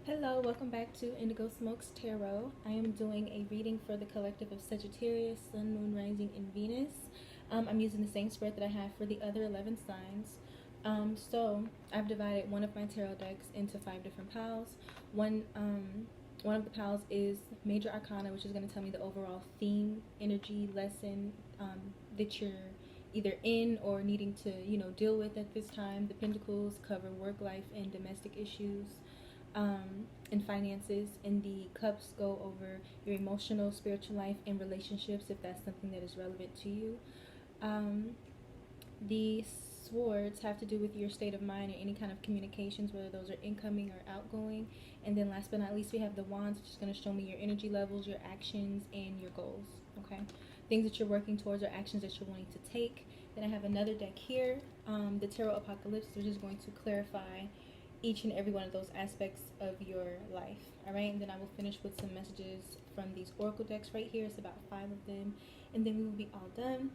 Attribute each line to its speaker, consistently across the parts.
Speaker 1: Hello, welcome back to IndigoSmokes Tarot. I am doing a reading for the collective of Sagittarius, Sun, Moon, Rising, and Venus. I'm using the same spread that I have for the other 11 signs. So I've divided one of my tarot decks into 5 different piles. One of the piles is Major Arcana, which is going to tell me the overall theme, energy, lesson that you're either in or needing to, deal with at this time. The Pentacles cover work life and domestic issues. And finances, and the cups go over your emotional, spiritual life and relationships, if that's something that is relevant to you. The swords have to do with your state of mind or any kind of communications, whether those are incoming or outgoing. And then last but not least, we have the wands, which is going to show me your energy levels, your actions, and your goals. Okay, things that you're working towards or actions that you're wanting to take. Then I have another deck here, the Tarot Apocalypse, which is going to clarify each and every one of those aspects of your life. All right, and then I will finish with some messages from these oracle decks right here. It's about 5 of them, and then we will be all done.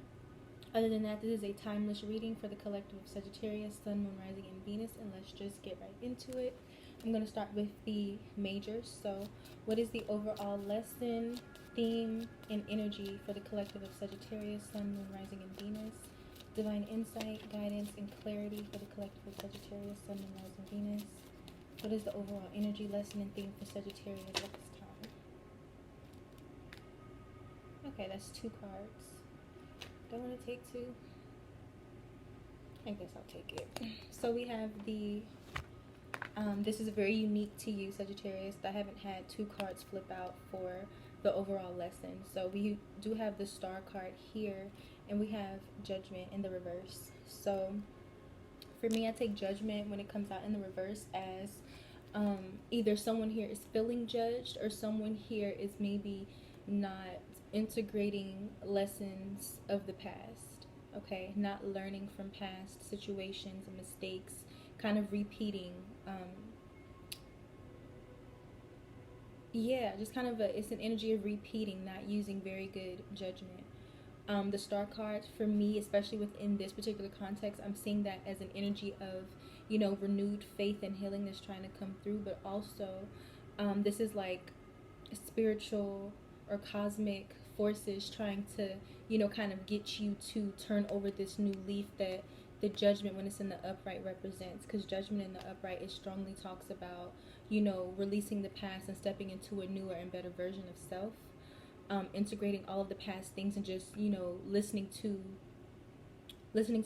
Speaker 1: Other than that, this is a timeless reading for the collective of Sagittarius, Sun, Moon, Rising, and Venus, and let's just get right into it. I'm going to start with the majors. So what is the overall lesson, theme, and energy for the collective of Sagittarius, Sun, Moon, Rising, and Venus? Divine insight, guidance, and clarity for the collective of Sagittarius, Sun, Moon, Rising, Venus. What is the overall energy, lesson, and theme for Sagittarius at this time? Okay, that's 2 cards. Don't want to take 2. I guess I'll take it. So we have the, this is very unique to you, Sagittarius. I haven't had 2 cards flip out for the overall lesson. So we do have the Star card here, and we have Judgment in the reverse. So for me, I take Judgment when it comes out in the reverse as either someone here is feeling judged, or someone here is maybe not integrating lessons of the past. Okay, not learning from past situations and mistakes, kind of repeating. Just kind of it's an energy of repeating, not using very good judgment. The Star card, for me, especially within this particular context, I'm seeing that as an energy of, renewed faith and healing that's trying to come through, but also this is like spiritual or cosmic forces trying to, kind of get you to turn over this new leaf that the Judgment, when it's in the upright, represents. Because Judgment in the upright, it strongly talks about, releasing the past and stepping into a newer and better version of self. Integrating all of the past things and just, listening to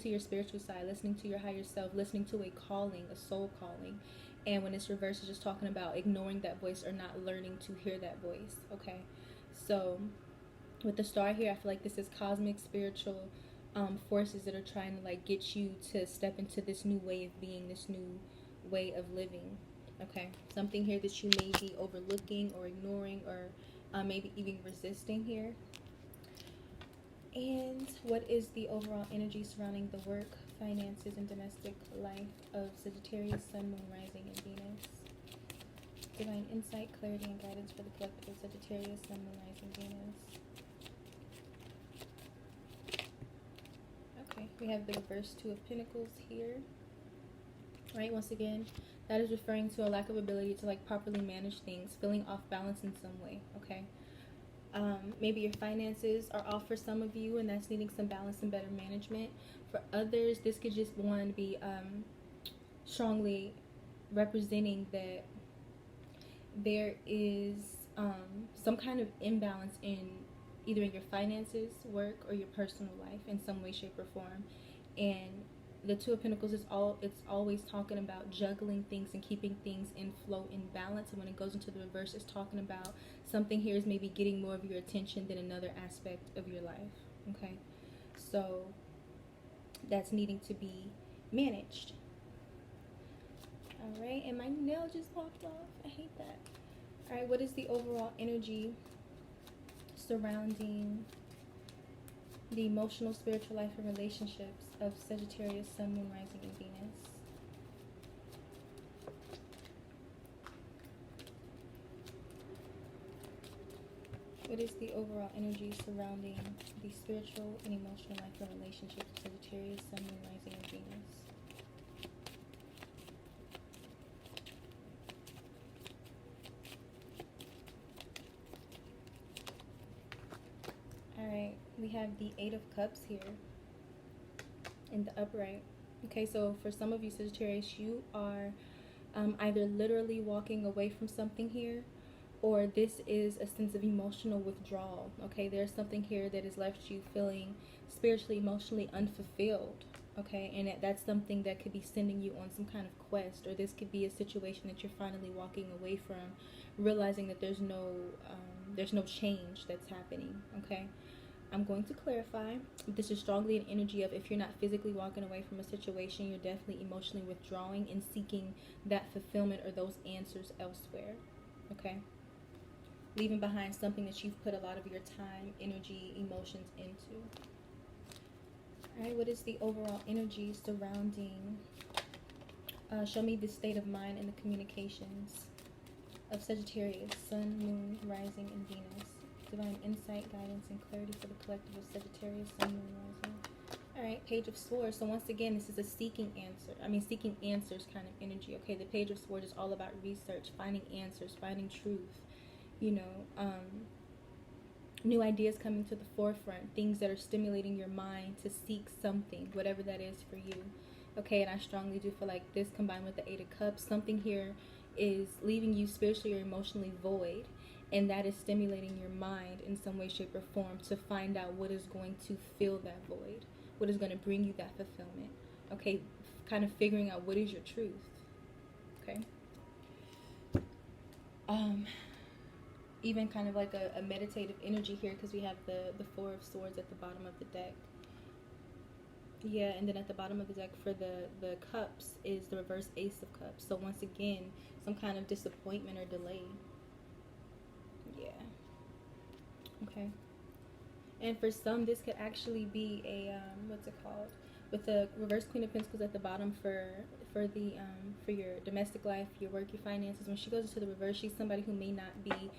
Speaker 1: your spiritual side, listening to your higher self, listening to a calling, a soul calling. And when it's reversed, it's just talking about ignoring that voice or not learning to hear that voice. Okay, so with the Star here, I feel like this is cosmic, spiritual forces that are trying to like get you to step into this new way of being, this new way of living. Okay, something here that you may be overlooking or ignoring, or maybe even resisting here. And what is the overall energy surrounding the work, finances, and domestic life of Sagittarius, Sun, Moon, Rising, and Venus? Divine insight, clarity, and guidance for the collective of Sagittarius, Sun, Moon, Rising, Venus. Okay, we have the reverse 2 of Pentacles here. Right, once again, that is referring to a lack of ability to like properly manage things, feeling off balance in some way. Okay, maybe your finances are off for some of you, and that's needing some balance and better management. For others, this could just one be strongly representing that there is some kind of imbalance in either in your finances, work, or your personal life in some way, shape, or form. And the 2 of Pentacles is it's always talking about juggling things and keeping things in flow, in balance. And when it goes into the reverse, it's talking about something here is maybe getting more of your attention than another aspect of your life. Okay, so that's needing to be managed. All right, and my nail just popped off. I hate that. All right, what is the overall energy surrounding the emotional, spiritual life and relationships of Sagittarius, Sun, Moon, Rising, and Venus? What is the overall energy surrounding the spiritual and emotional life and relationships of Sagittarius, Sun, Moon, Rising, and Venus? have the Eight of Cups here in the upright. Okay, so for some of you Sagittarius, you are either literally walking away from something here, or this is a sense of emotional withdrawal. Okay, there's something here that has left you feeling spiritually, emotionally unfulfilled. Okay, and that's something that could be sending you on some kind of quest, or this could be a situation that you're finally walking away from, realizing that there's no change that's happening. Okay, I'm going to clarify. This is strongly an energy of, if you're not physically walking away from a situation, you're definitely emotionally withdrawing and seeking that fulfillment or those answers elsewhere. Okay, leaving behind something that you've put a lot of your time, energy, emotions into. All right, what is the overall energy surrounding, show me the state of mind and the communications of Sagittarius, Sun, Moon, Rising, and Venus. Divine insight, guidance, and clarity for the collective of Sagittarius, Sun, Moon, Rising. All right, Page of Swords. So once again, this is a seeking answers kind of energy. Okay, the Page of Swords is all about research, finding answers, finding truth. You know, new ideas coming to the forefront, things that are stimulating your mind to seek something, whatever that is for you. Okay, and I strongly do feel like this combined with the Eight of Cups, something here is leaving you spiritually or emotionally void, and that is stimulating your mind in some way, shape, or form to find out what is going to fill that void, what is going to bring you that fulfillment. Okay, kind of figuring out what is your truth. Okay, even kind of like a meditative energy here, because we have the Four of Swords at the bottom of the deck. Yeah, and then at the bottom of the deck for the cups is the reverse Ace of Cups. So once again, some kind of disappointment or delay. Yeah. Okay. And for some, this could actually be a what's it called? With the reverse Queen of Pentacles at the bottom for your domestic life, your work, your finances. When she goes into the reverse, she's somebody who may not be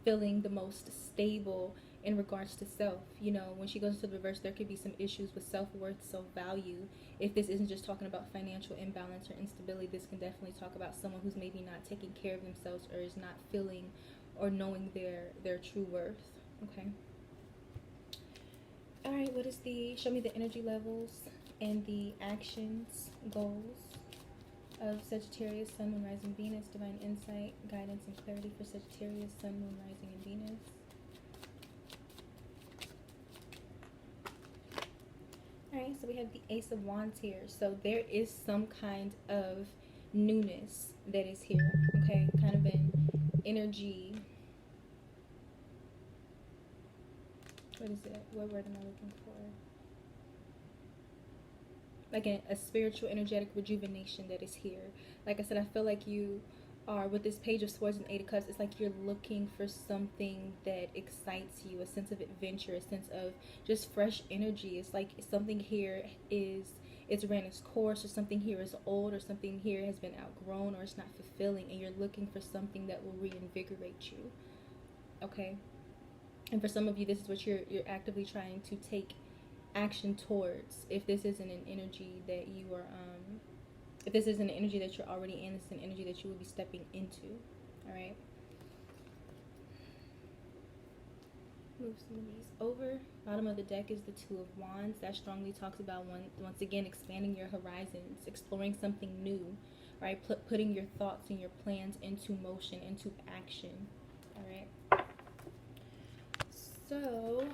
Speaker 1: feeling the most stable in regards to self. You know, when she goes into the reverse, there could be some issues with self-worth, self-value. If this isn't just talking about financial imbalance or instability, this can definitely talk about someone who's maybe not taking care of themselves or is not feeling or knowing their true worth. Okay. All right, what is show me the energy levels and the actions, goals of Sagittarius, Sun, Moon, Rising, Venus. Divine insight, guidance, and clarity for Sagittarius, Sun, Moon, Rising, and Venus. Alright, so we have the Ace of Wands here. So there is some kind of newness that is here. Okay, kind of an energy. What is it? What word am I looking for? Like a spiritual, energetic rejuvenation that is here. Like I said, I feel like you are, with this Page of Swords and Eight of Cups, it's like you're looking for something that excites you, a sense of adventure, a sense of just fresh energy. It's like something here it's ran its course, or something here is old, or something here has been outgrown, or it's not fulfilling, and you're looking for something that will reinvigorate you. Okay? And for some of you, this is what you're actively trying to take action towards. If this isn't an energy that you are if this isn't an energy that you're already in, it's an energy that you will be stepping into. All right, move some of these over. Bottom of the deck is the Two of Wands. That strongly talks about once again expanding your horizons, exploring something new, right? Putting your thoughts and your plans into motion, into action. All right, so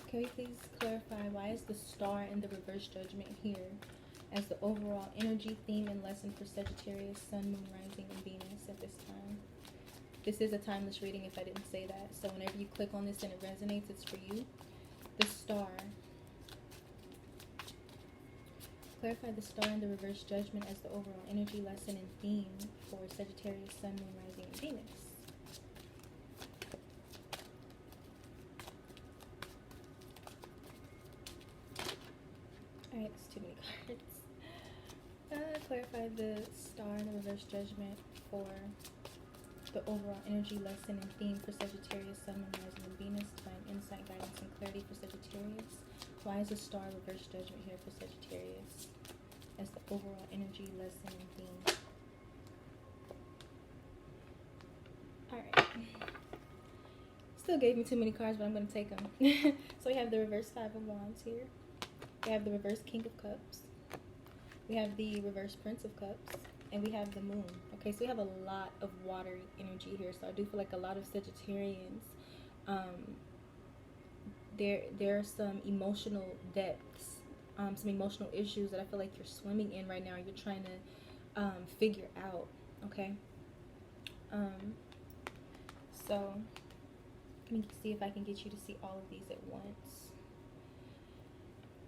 Speaker 1: can we please clarify, why is the Star in the reverse Judgment here as the overall energy, theme, and lesson for Sagittarius, Sun, Moon, Rising, and Venus at this time? This is a timeless reading if I didn't say that. So whenever you click on this and it resonates, it's for you. The Star. Clarify the Star in the reverse Judgment as the overall energy, lesson, and theme for Sagittarius, Sun, Moon, Rising, and Venus. Alright, it's too many cards. Clarify the Star in the reverse Judgment for the overall energy, lesson, and theme for Sagittarius, Sun, Moon, Rising, and Venus. Divine insight, guidance, and clarity for Sagittarius. Why is the Star reverse Judgment here for Sagittarius as the overall energy, lesson, and theme? Alright. Still gave me too many cards, but I'm going to take them. So we have the reverse Five of Wands here. We have the reverse King of Cups. We have the reverse Prince of Cups. And we have the Moon. Okay, so we have a lot of watery energy here. So I do feel like a lot of Sagittarians, there are some emotional depths, some emotional issues that I feel like you're swimming in right now. You're trying to figure out. Okay. So let me see if I can get you to see all of these at once.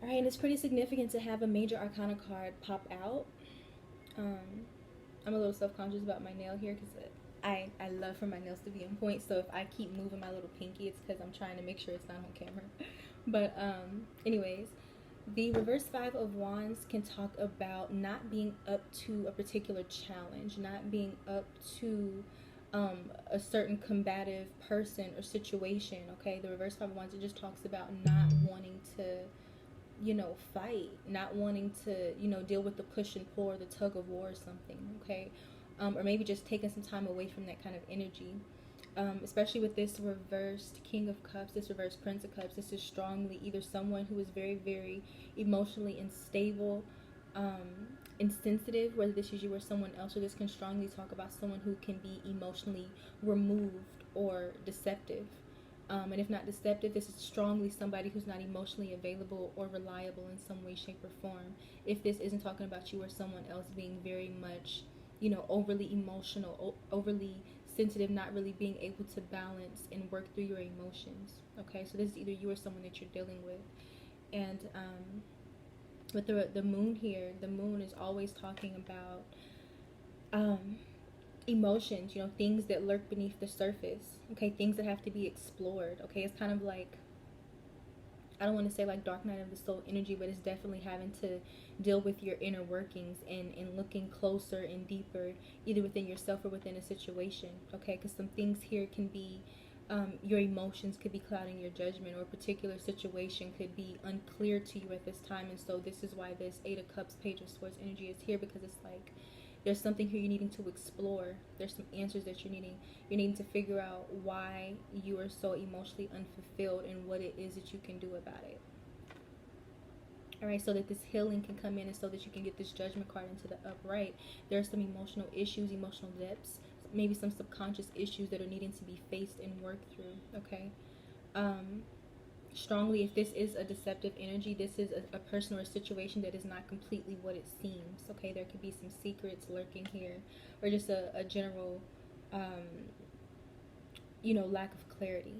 Speaker 1: All right, and it's pretty significant to have a major arcana card pop out. I'm a little self-conscious about my nail here because I love for my nails to be on point. So if I keep moving my little pinky, it's because I'm trying to make sure it's not on camera. But anyways, the reverse Five of Wands can talk about not being up to a particular challenge, not being up to a certain combative person or situation. Okay, the reverse Five of Wands, it just talks about not wanting to, you know, fight, not wanting to, you know, deal with the push and pull or the tug of war or something. Okay, or maybe just taking some time away from that kind of energy. Especially with this reversed King of Cups, this reversed Prince of Cups, this is strongly either someone who is very, very emotionally unstable, insensitive, whether this is you or someone else, or this can strongly talk about someone who can be emotionally removed or deceptive. And if not deceptive, this is strongly somebody who's not emotionally available or reliable in some way, shape, or form. If this isn't talking about you or someone else being very much, you know, overly emotional, overly sensitive, not really being able to balance and work through your emotions. Okay, so this is either you or someone that you're dealing with. And with the moon here, the moon is always talking about emotions, you know, things that lurk beneath the surface. Okay, things that have to be explored. Okay, it's kind of like, I don't want to say like dark night of the soul energy, but it's definitely having to deal with your inner workings and looking closer and deeper, either within yourself or within a situation. Okay, because some things here can be, your emotions could be clouding your judgment, or a particular situation could be unclear to you at this time. And so this is why this Eight of Cups, Page of Swords energy is here, because it's like there's something here you're needing to explore. There's some answers that you're needing to figure out why you are so emotionally unfulfilled and what it is that you can do about it. All right, so that this healing can come in and so that you can get this Judgment card into the upright. There are some emotional issues, emotional depths, maybe some subconscious issues that are needing to be faced and worked through. Okay. Strongly, if this is a deceptive energy, this is a person or a situation that is not completely what it seems. Okay, there could be some secrets lurking here, or just a general you know, lack of clarity.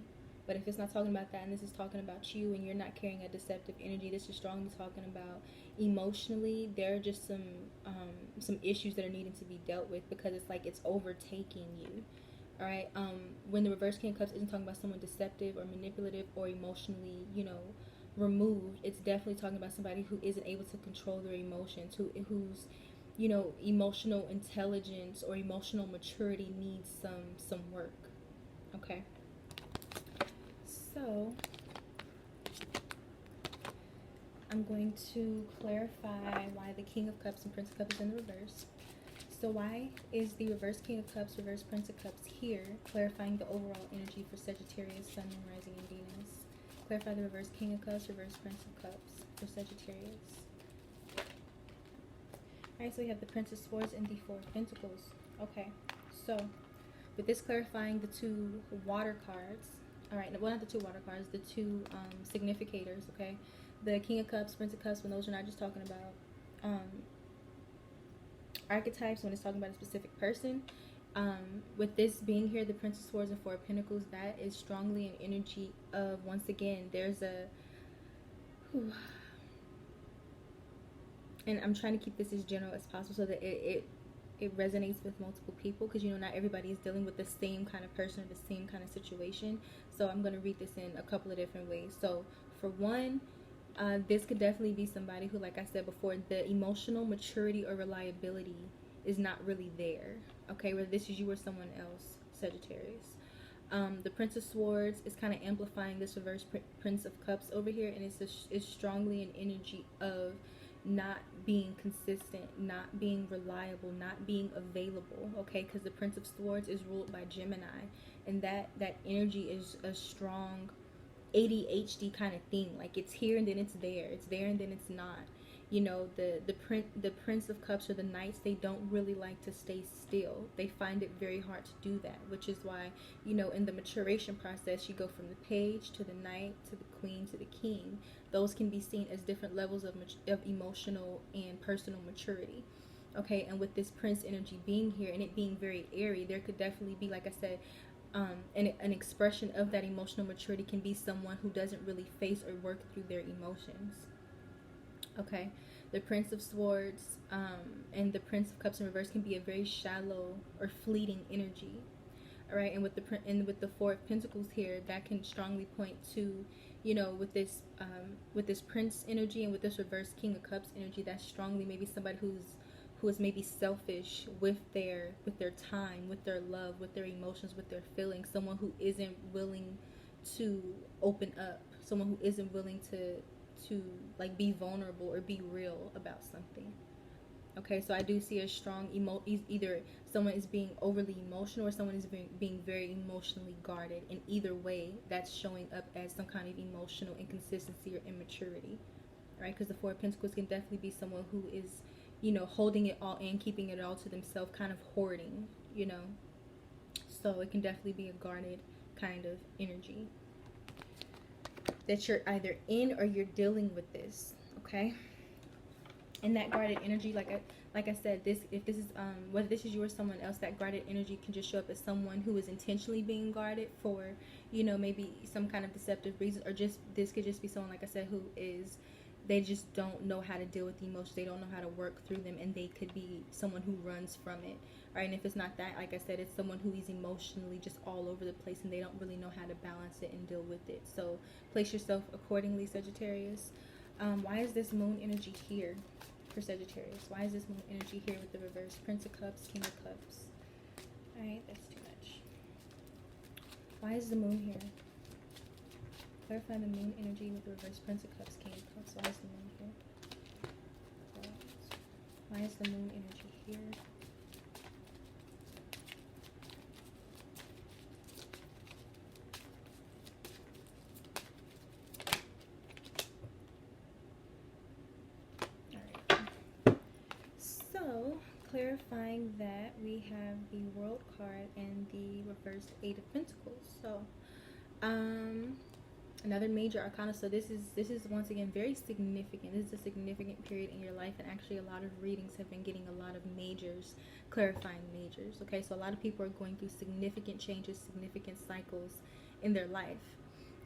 Speaker 1: But if it's not talking about that, and this is talking about you, and you're not carrying a deceptive energy, this is strongly talking about emotionally, there are just some issues that are needing to be dealt with, because it's like it's overtaking you. All right. When the reverse King of Cups isn't talking about someone deceptive or manipulative or emotionally, you know, removed, it's definitely talking about somebody who isn't able to control their emotions, who's, you know, emotional intelligence or emotional maturity needs some work. Okay. So I'm going to clarify why the King of Cups and Prince of Cups is in the reverse. So why is the reverse King of Cups, reverse Prince of Cups here, clarifying the overall energy for Sagittarius, Sun, Moon, Rising, and Venus? Clarify the reverse King of Cups, reverse Prince of Cups for Sagittarius. Alright, so we have the Prince of Swords and the Four of Pentacles. Okay, so with this clarifying the two water cards, alright, well, not the two water cards, the two significators, okay? The King of Cups, Prince of Cups, when those are not just talking about archetypes, when it's talking about a specific person. With this being here, the Prince of Swords and Four of Pentacles, that is strongly an energy of, once again, there's a and I'm trying to keep this as general as possible so that it resonates with multiple people, because, you know, not everybody is dealing with the same kind of person or the same kind of situation. So I'm going to read this in a couple of different ways. So for one, this could definitely be somebody who, like I said before, the emotional maturity or reliability is not really there. Okay, whether this is you or someone else, Sagittarius. The Prince of Swords is kind of amplifying this reverse Prince of Cups over here, and it's strongly an energy of not being consistent, not being reliable, not being available, okay? Because the Prince of Swords is ruled by Gemini, and that energy is a strong ADHD kind of thing. Like, it's here and then it's there, it's there and then it's not. You know, the Prince of Cups or the Knights, they don't really like to stay still. They find it very hard to do that, which is why, you know, in the maturation process, you go from the Page to the Knight to the Queen to the King. Those can be seen as different levels of emotional and personal maturity. Okay, and with this Prince energy being here and it being very airy, there could definitely be, like I said, an expression of that emotional maturity can be someone who doesn't really face or work through their emotions. Okay, the Prince of Swords and the Prince of Cups in reverse can be a very shallow or fleeting energy. All right, and with the Four of Pentacles here, that can strongly point to, you know, with this Prince energy and with this reverse King of Cups energy, that's strongly maybe somebody who is maybe selfish with their time, with their love, with their emotions, with their feelings. Someone who isn't willing to open up, someone who isn't willing to like be vulnerable or be real about something. Okay, so I do see a strong either someone is being overly emotional or someone is being very emotionally guarded. In either way, that's showing up as some kind of emotional inconsistency or immaturity. Right, because the Four of Pentacles can definitely be someone who is, you know, holding it all in, keeping it all to themselves, kind of hoarding, you know. So it can definitely be a guarded kind of energy that you're either in or you're dealing with this, okay? And that guarded energy, like I said, if this is whether this is you or someone else, that guarded energy can just show up as someone who is intentionally being guarded for, you know, maybe some kind of deceptive reason, or just this could just be someone, like I said, who is, they just don't know how to deal with the emotions, they don't know how to work through them, and they could be someone who runs from it. Right, and if it's not that, like I said, it's someone who is emotionally just all over the place and they don't really know how to balance it and deal with it. So place yourself accordingly, Sagittarius. Why is this moon energy here for Sagittarius? Why is this moon energy here with the reverse Prince of Cups, King of Cups? Alright, that's too much. Why is the moon here? Clarify the moon energy with the reverse Prince of Cups, King of Cups. Why is the moon here? Why is the moon energy here? Clarifying that, we have the World card and the reversed Eight of Pentacles. So another major arcana. So this is once again very significant. This is a significant period in your life, and actually a lot of readings have been getting a lot of majors, clarifying majors. Okay, so a lot of people are going through significant changes, significant cycles in their life,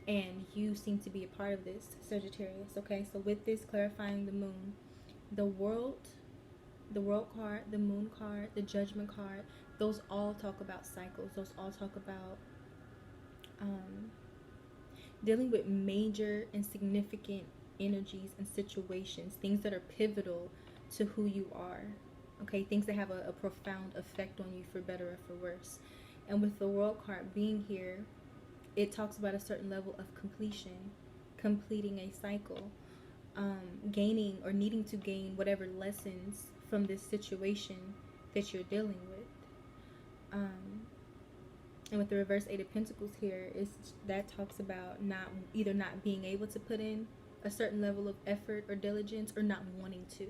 Speaker 1: and you seem to be a part of this, Sagittarius. Okay, so with this clarifying the moon, the World card, the Moon card, the Judgment card, those all talk about cycles. Those all talk about dealing with major and significant energies and situations, things that are pivotal to who you are. Okay, things that have a profound effect on you, for better or for worse. And with the World card being here, it talks about a certain level of completion, completing a cycle, gaining or needing to gain whatever lessons from this situation that you're dealing with. And with the reverse Eight of Pentacles here, that talks about not being able to put in a certain level of effort or diligence, or not wanting to.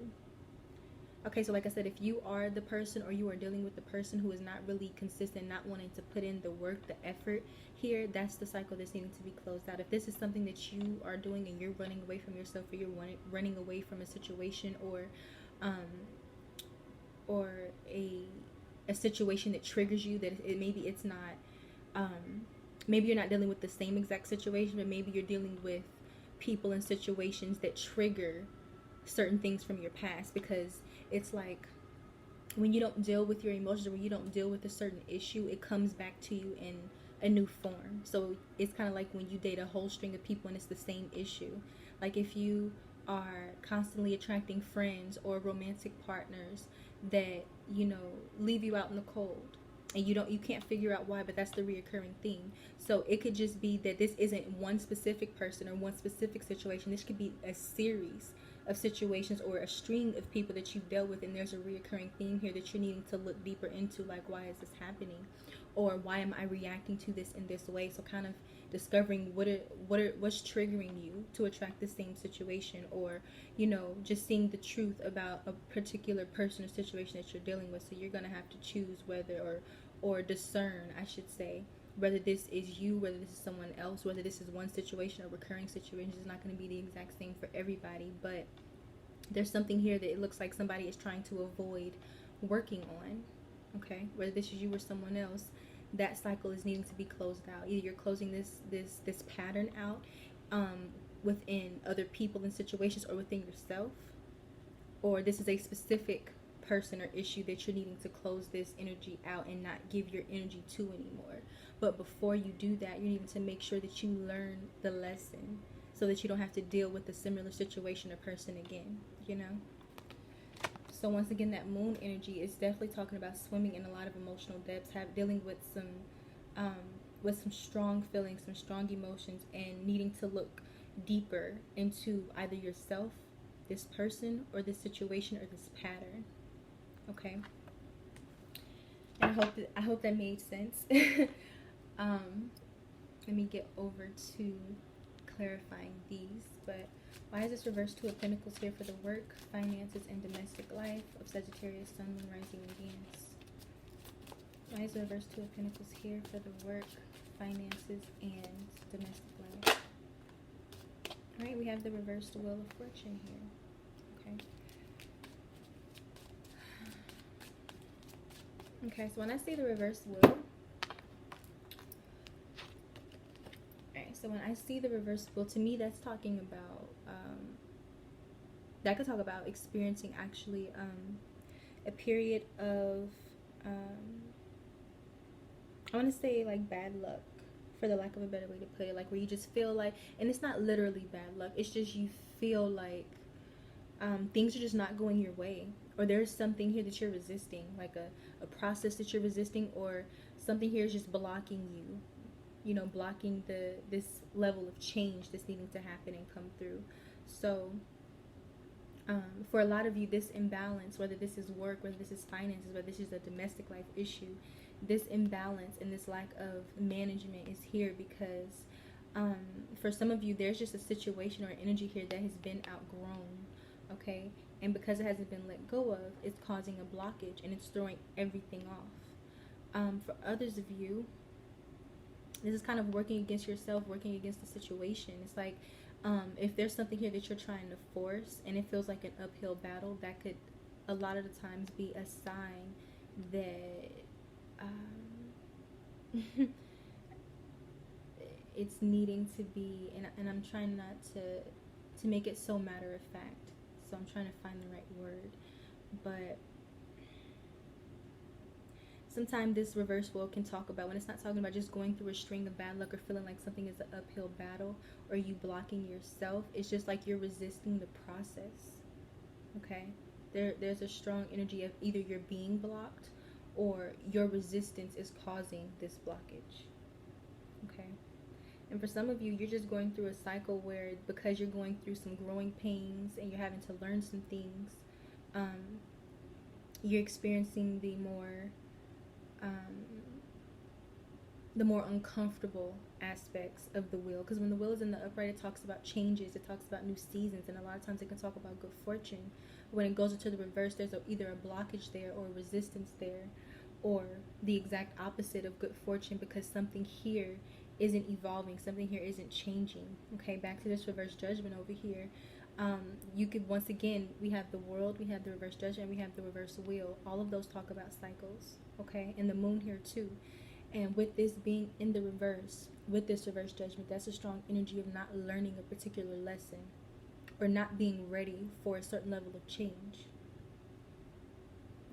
Speaker 1: Okay, so like I said, if you are the person, or you are dealing with the person who is not really consistent, not wanting to put in the work, the effort here, that's the cycle that's needing to be closed out. If this is something that you are doing and you're running away from yourself, or you're running away from a situation, or a situation that triggers you, that maybe it's not, maybe you're not dealing with the same exact situation, but maybe you're dealing with people and situations that trigger certain things from your past, because it's like when you don't deal with your emotions, or when you don't deal with a certain issue, it comes back to you in a new form. So it's kind of like when you date a whole string of people and it's the same issue. Like if you are constantly attracting friends or romantic partners that, you know, leave you out in the cold, and you can't figure out why, but that's the reoccurring theme. So it could just be that this isn't one specific person or one specific situation. This could be a series of situations or a string of people that you've dealt with, and there's a reoccurring theme here that you're needing to look deeper into, like, why is this happening, or why am I reacting to this in this way? So kind of discovering what's triggering you to attract the same situation, or, you know, just seeing the truth about a particular person or situation that you're dealing with. So you're going to have to choose whether, or discern, I should say, whether this is you, whether this is someone else, whether this is one situation or recurring situations. It's not going to be the exact same for everybody, but there's something here that it looks like somebody is trying to avoid working on, okay? Whether this is you or someone else, that cycle is needing to be closed out. Either you're closing this pattern out within other people and situations, or within yourself, or this is a specific person or issue that you're needing to close this energy out and not give your energy to anymore. But before you do that, you need to make sure that you learn the lesson so that you don't have to deal with a similar situation or person again, you know? So once again, that moon energy is definitely talking about swimming in a lot of emotional depths, dealing with some strong feelings, some strong emotions, and needing to look deeper into either yourself, this person, or this situation, or this pattern. Okay. And I hope that made sense. Let me get over to clarifying these. But why is this reverse Two of Pentacles here for the work, finances, and domestic life of Sagittarius, Sun, Moon, Rising, and Venus? Why is the reverse Two of Pentacles here for the work, finances, and domestic life? Alright, we have the reversed Wheel of Fortune here. Okay. Okay, so when I see the reverse wheel, so when I see the reverse wheel, to me that's talking about, that could talk about experiencing actually a period of, I want to say like bad luck, for the lack of a better way to put it, like where you just feel like, and it's not literally bad luck, it's just you feel like things are just not going your way, or there's something here that you're resisting, like a process that you're resisting, or something here is just blocking you. You know, blocking this level of change that's needing to happen and come through. So for a lot of you, this imbalance, whether this is work, whether this is finances, whether this is a domestic life issue, this imbalance and this lack of management is here because for some of you, there's just a situation or energy here that has been outgrown, okay? And because it hasn't been let go of, it's causing a blockage and it's throwing everything off. For others of you, this is kind of working against yourself, working against the situation. It's like if there's something here that you're trying to force and it feels like an uphill battle, that could a lot of the times be a sign that it's needing to be, and I'm trying not to make it so matter of fact, so I'm trying to find the right word, but sometimes this reverse wheel can talk about, when it's not talking about just going through a string of bad luck or feeling like something is an uphill battle or you blocking yourself, it's just like you're resisting the process, okay? There's a strong energy of either you're being blocked or your resistance is causing this blockage, okay? And for some of you, you're just going through a cycle where, because you're going through some growing pains and you're having to learn some things, you're experiencing the more uncomfortable aspects of the wheel. Because when the wheel is in the upright, it talks about changes, it talks about new seasons, and a lot of times it can talk about good fortune. When it goes into the reverse, there's either a blockage there or resistance there, or the exact opposite of good fortune, because something here isn't evolving, something here isn't changing. Okay, back to this reverse judgment over here. You could, once again, we have the world, we have the reverse judgment, we have the reverse wheel. All of those talk about cycles, okay? And the moon here too. And with this being in the reverse, with this reverse judgment, that's a strong energy of not learning a particular lesson or not being ready for a certain level of change,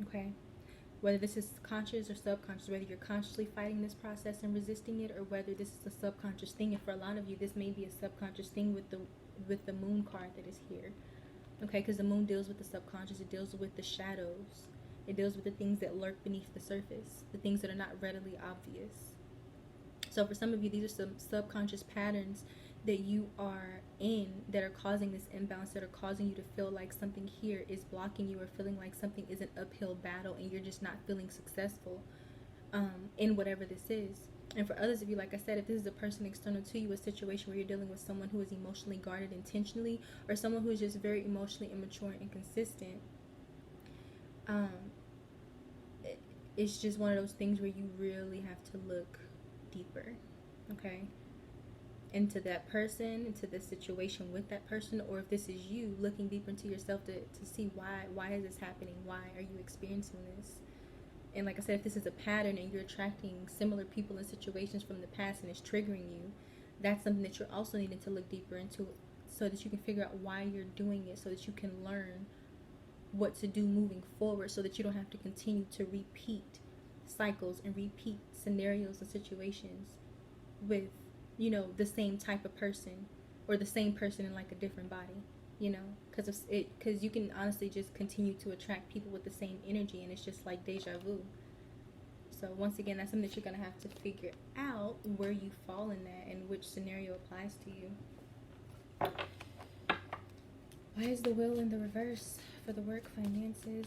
Speaker 1: okay? Whether this is conscious or subconscious, whether you're consciously fighting this process and resisting it, or whether this is a subconscious thing. And for a lot of you, this may be a subconscious thing with the moon card that is here, okay? Because the moon deals with the subconscious, it deals with the shadows, it deals with the things that lurk beneath the surface, the things that are not readily obvious. So for some of you, these are some subconscious patterns that you are in that are causing this imbalance, that are causing you to feel like something here is blocking you, or feeling like something is an uphill battle and you're just not feeling successful in whatever this is. And for others of you, like I said, if this is a person external to you, a situation where you're dealing with someone who is emotionally guarded intentionally, or someone who is just very emotionally immature and inconsistent, it's just one of those things where you really have to look deeper, okay, into that person, into the situation with that person. Or if this is you, looking deeper into yourself to see why is this happening, why are you experiencing this. And like I said, if this is a pattern and you're attracting similar people and situations from the past and it's triggering you, that's something that you're also needing to look deeper into, so that you can figure out why you're doing it, so that you can learn what to do moving forward, so that you don't have to continue to repeat cycles and repeat scenarios and situations with, you know, the same type of person, or the same person in like a different body, you know, because you can honestly just continue to attract people with the same energy, and it's just like deja vu. So once again, that's something that you're going to have to figure out where you fall in that and which scenario applies to you. Why is the wheel in the reverse for the work, finances?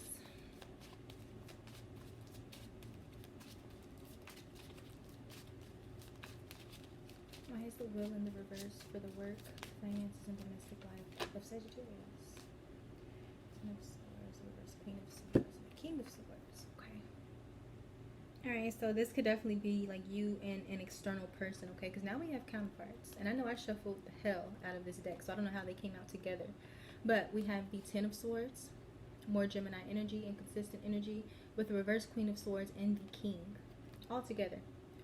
Speaker 1: Why is the wheel in the reverse for the work, finances, and domestic life of Sagittarius? Ten of Swords, reverse, Queen of Swords, and the King of Swords. Okay. Alright, so this could definitely be like you and an external person, okay? Because now we have counterparts. And I know I shuffled the hell out of this deck, so I don't know how they came out together. But we have the Ten of Swords, more Gemini energy and consistent energy, with the reverse Queen of Swords and the King all together.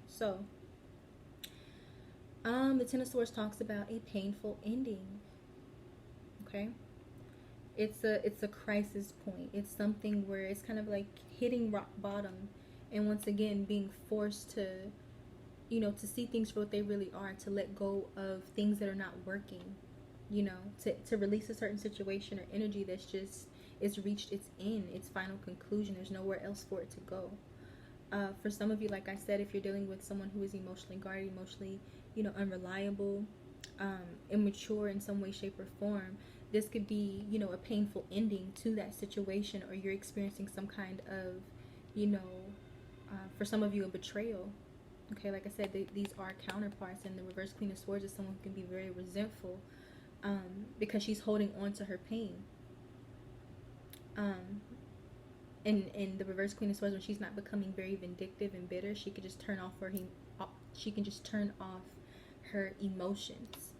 Speaker 1: So the Ten of Swords talks about a painful ending. Okay, it's a crisis point. It's something where it's kind of like hitting rock bottom, and once again being forced to, you know, to see things for what they really are, to let go of things that are not working, you know, to release a certain situation or energy that's just, it's reached its end, its final conclusion. There's nowhere else for it to go. For some of you, like I said, if you're dealing with someone who is emotionally guarded, emotionally, you know, unreliable, immature in some way, shape, or form, this could be, you know, a painful ending to that situation, or you're experiencing some kind of, you know, for some of you, a betrayal. Okay, like I said, these are counterparts, and the reverse Queen of Swords is someone who can be very resentful, because she's holding on to her pain. And the reverse Queen of Swords, when she's not becoming very vindictive and bitter, she can just turn off her emotions,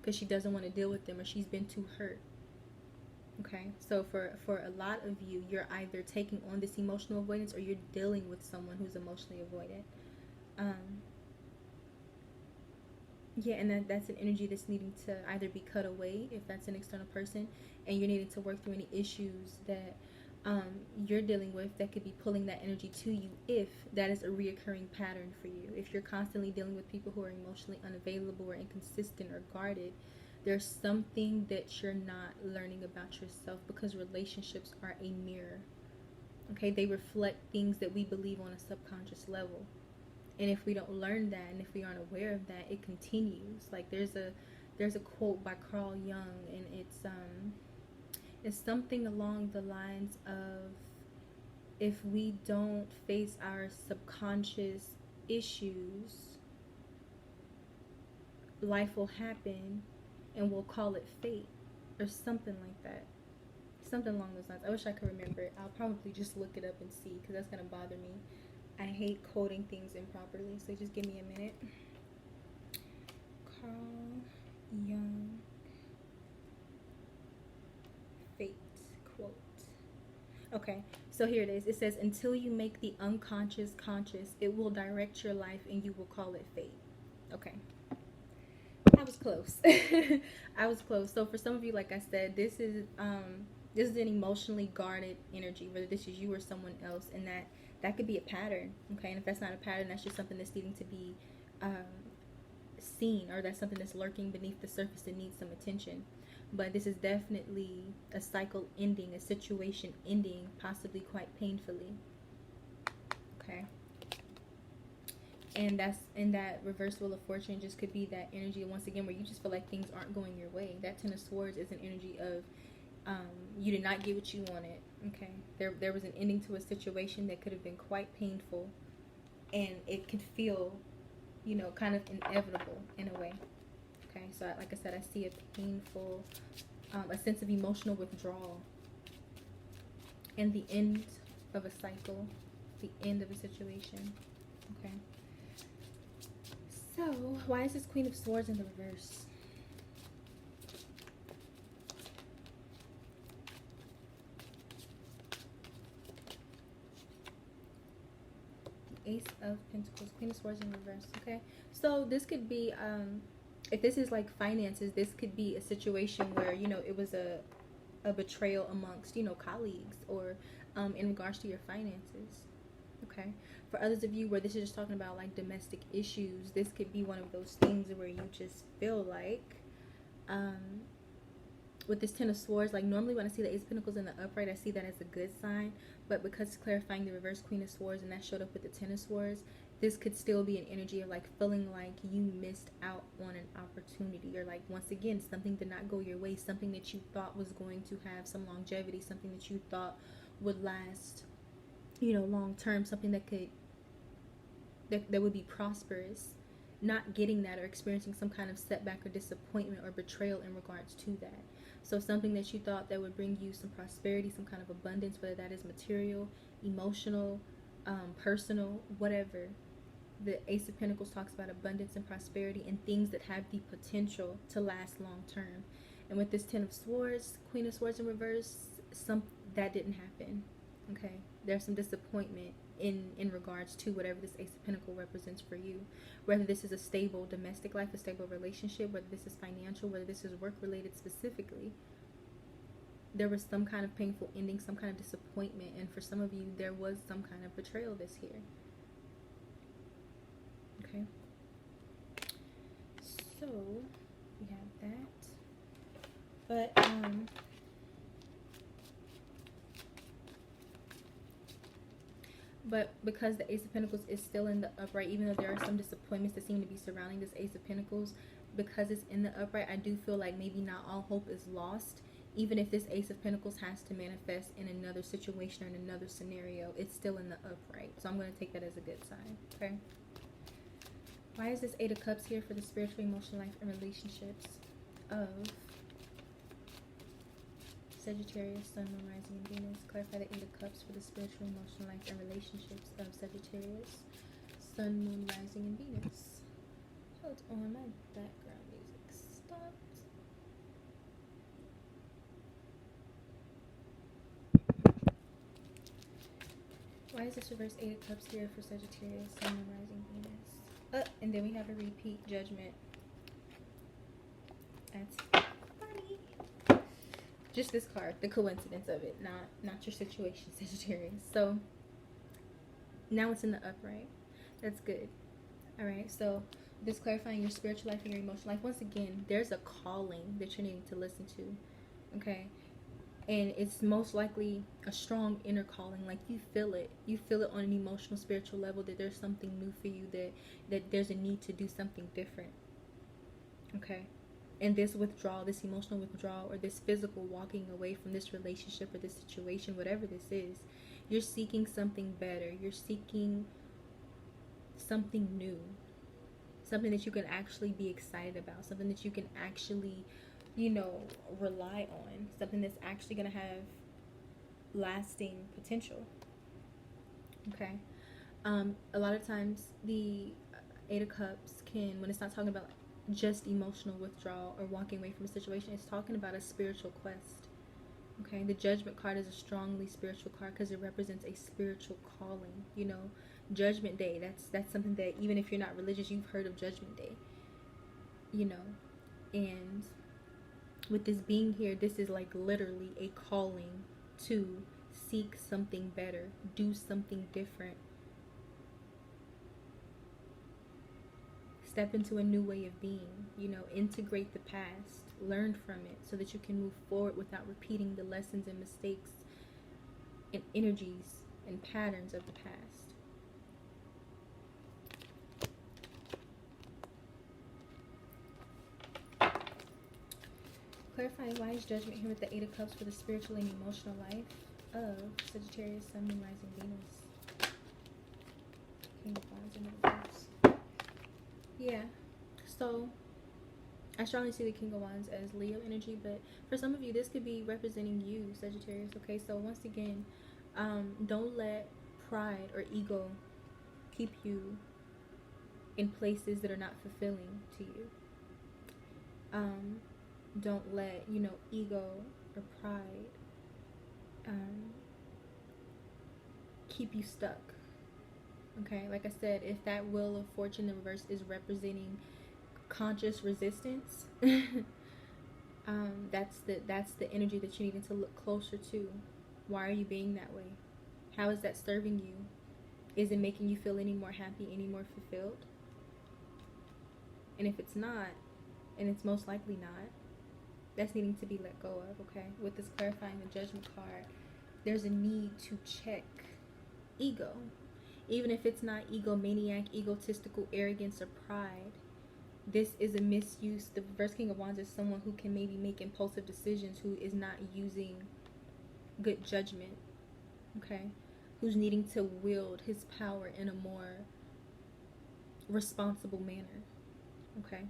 Speaker 1: because she doesn't want to deal with them, or she's been too hurt. Okay, so for a lot of you, you're either taking on this emotional avoidance, or you're dealing with someone who's emotionally avoidant. Yeah, and that's an energy that's needing to either be cut away, if that's an external person, and you're needing to work through any issues that you're dealing with that could be pulling that energy to you, if that is a reoccurring pattern for you. If you're constantly dealing with people who are emotionally unavailable or inconsistent or guarded, there's something that you're not learning about yourself, because relationships are a mirror. Okay, they reflect things that we believe on a subconscious level. And if we don't learn that, and if we aren't aware of that, it continues. Like there's a quote by Carl Jung, and it's something along the lines of, if we don't face our subconscious issues, life will happen and we'll call it fate, or something like that. Something along those lines. I wish I could remember it. I'll probably just look it up and see, because that's going to bother me. I hate quoting things improperly, so just give me a minute. Carl Jung. Fate quote. Okay, so here it is. It says, until you make the unconscious conscious, it will direct your life and you will call it fate. Okay, I was close. I was close. So for some of you, like I said, this is an emotionally guarded energy, whether this is you or someone else, and that could be a pattern. Okay, and if that's not a pattern, that's just something that's needing to be seen, or that's something that's lurking beneath the surface that needs some attention. But this is definitely a cycle ending, a situation ending, possibly quite painfully. Okay. And that reverse wheel of fortune just could be that energy once again where you just feel like things aren't going your way. That Ten of Swords is an energy of you did not get what you wanted. Okay, there was an ending to a situation that could have been quite painful, and it could feel, you know, kind of inevitable in a way. Okay, so like I said, I see a painful, a sense of emotional withdrawal, and the end of a cycle, the end of a situation. Okay. So, why is this Queen of Swords in the reverse? Ace of Pentacles, Queen of Swords in reverse. Okay. So, this could be, if this is like finances, this could be a situation where, you know, it was a betrayal amongst, you know, colleagues, or in regards to your finances. Okay. For others of you where this is just talking about like domestic issues, this could be one of those things where you just feel like, with this Ten of Swords, like normally when I see the Ace of Pentacles in the upright, I see that as a good sign, but because it's clarifying the reverse Queen of Swords and that showed up with the Ten of Swords, this could still be an energy of like feeling like you missed out on an opportunity, or like once again something did not go your way, something that you thought was going to have some longevity, something that you thought would last, you know, long term, something that could that would be prosperous, not getting that, or experiencing some kind of setback or disappointment or betrayal in regards to that. So something that you thought that would bring you some prosperity, some kind of abundance, whether that is material, emotional, personal, whatever. The Ace of Pentacles talks about abundance and prosperity and things that have the potential to last long term. And with this Ten of Swords, Queen of Swords in reverse, that didn't happen. Okay, there's some disappointment in regards to whatever this Ace of Pentacles represents for you. Whether this is a stable domestic life, a stable relationship, whether this is financial, whether this is work related specifically, there was some kind of painful ending, some kind of disappointment, and for some of you there was some kind of betrayal this year. Okay, so we have that, but because the Ace of Pentacles is still in the upright, even though there are some disappointments that seem to be surrounding this Ace of Pentacles, because it's in the upright, I do feel like maybe not all hope is lost. Even if this Ace of Pentacles has to manifest in another situation or in another scenario, it's still in the upright. So I'm going to take that as a good sign. Okay. Why is this Eight of Cups here for the spiritual, emotional life and relationships of Sagittarius, Sun, Moon, Rising, and Venus? Clarify the Eight of Cups for the spiritual, emotional life and relationships of Sagittarius, Sun, Moon, Rising, and Venus. Hold on, my background music stopped. Why is this reverse Eight of Cups here for Sagittarius, Sun, Moon, Rising, Venus? And then we have a repeat Judgment. That's funny. Just this card, the coincidence of it, not your situation, Sagittarius. So now it's in the upright. That's good. All right. So this clarifying your spiritual life and your emotional life. Once again, there's a calling that you're needing to listen to. Okay. And it's most likely a strong inner calling. Like you feel it. You feel it on an emotional, spiritual level that there's something new for you, that there's a need to do something different. Okay. And this withdrawal, this emotional withdrawal, or this physical walking away from this relationship or this situation, whatever this is, you're seeking something better. You're seeking something new. Something that you can actually be excited about. Something that you can actually, you know, rely on. Something that's actually going to have lasting potential. Okay. A lot of times the Eight of Cups can, when it's not talking about just emotional withdrawal or walking away from a situation, it's talking about a spiritual quest. Okay, the Judgment card is a strongly spiritual card because it represents a spiritual calling. You know, Judgment Day, that's something that even if you're not religious, you've heard of Judgment Day. You know, and with this being here, this is like literally a calling to seek something better, do something different, step into a new way of being, you know, integrate the past, learn from it so that you can move forward without repeating the lessons and mistakes and energies and patterns of the past. clarifying why is judgment here with the Eight of Cups for the spiritual and emotional life of Sagittarius, Sun, Moon, Rising, Venus. King of Wands and Cups. Yeah. So I strongly see the King of Wands as Leo energy, but for some of you, this could be representing you, Sagittarius. Okay, so once again, don't let pride or ego keep you in places that are not fulfilling to you. Don't let, you know, ego or pride keep you stuck. Okay, like I said, if that Wheel of Fortune in reverse is representing conscious resistance, that's the energy that you need to look closer to. Why are you being that way? How is that serving you? Is it making you feel any more happy, any more fulfilled? And if it's not, and it's most likely not, that's needing to be let go of. Okay, with this clarifying the Judgment card, there's a need to check ego, even if it's not egomaniac, egotistical arrogance or pride. This is a misuse. The reverse King of Wands is someone who can maybe make impulsive decisions, who is not using good judgment, okay? Who's needing to wield his power in a more responsible manner, okay?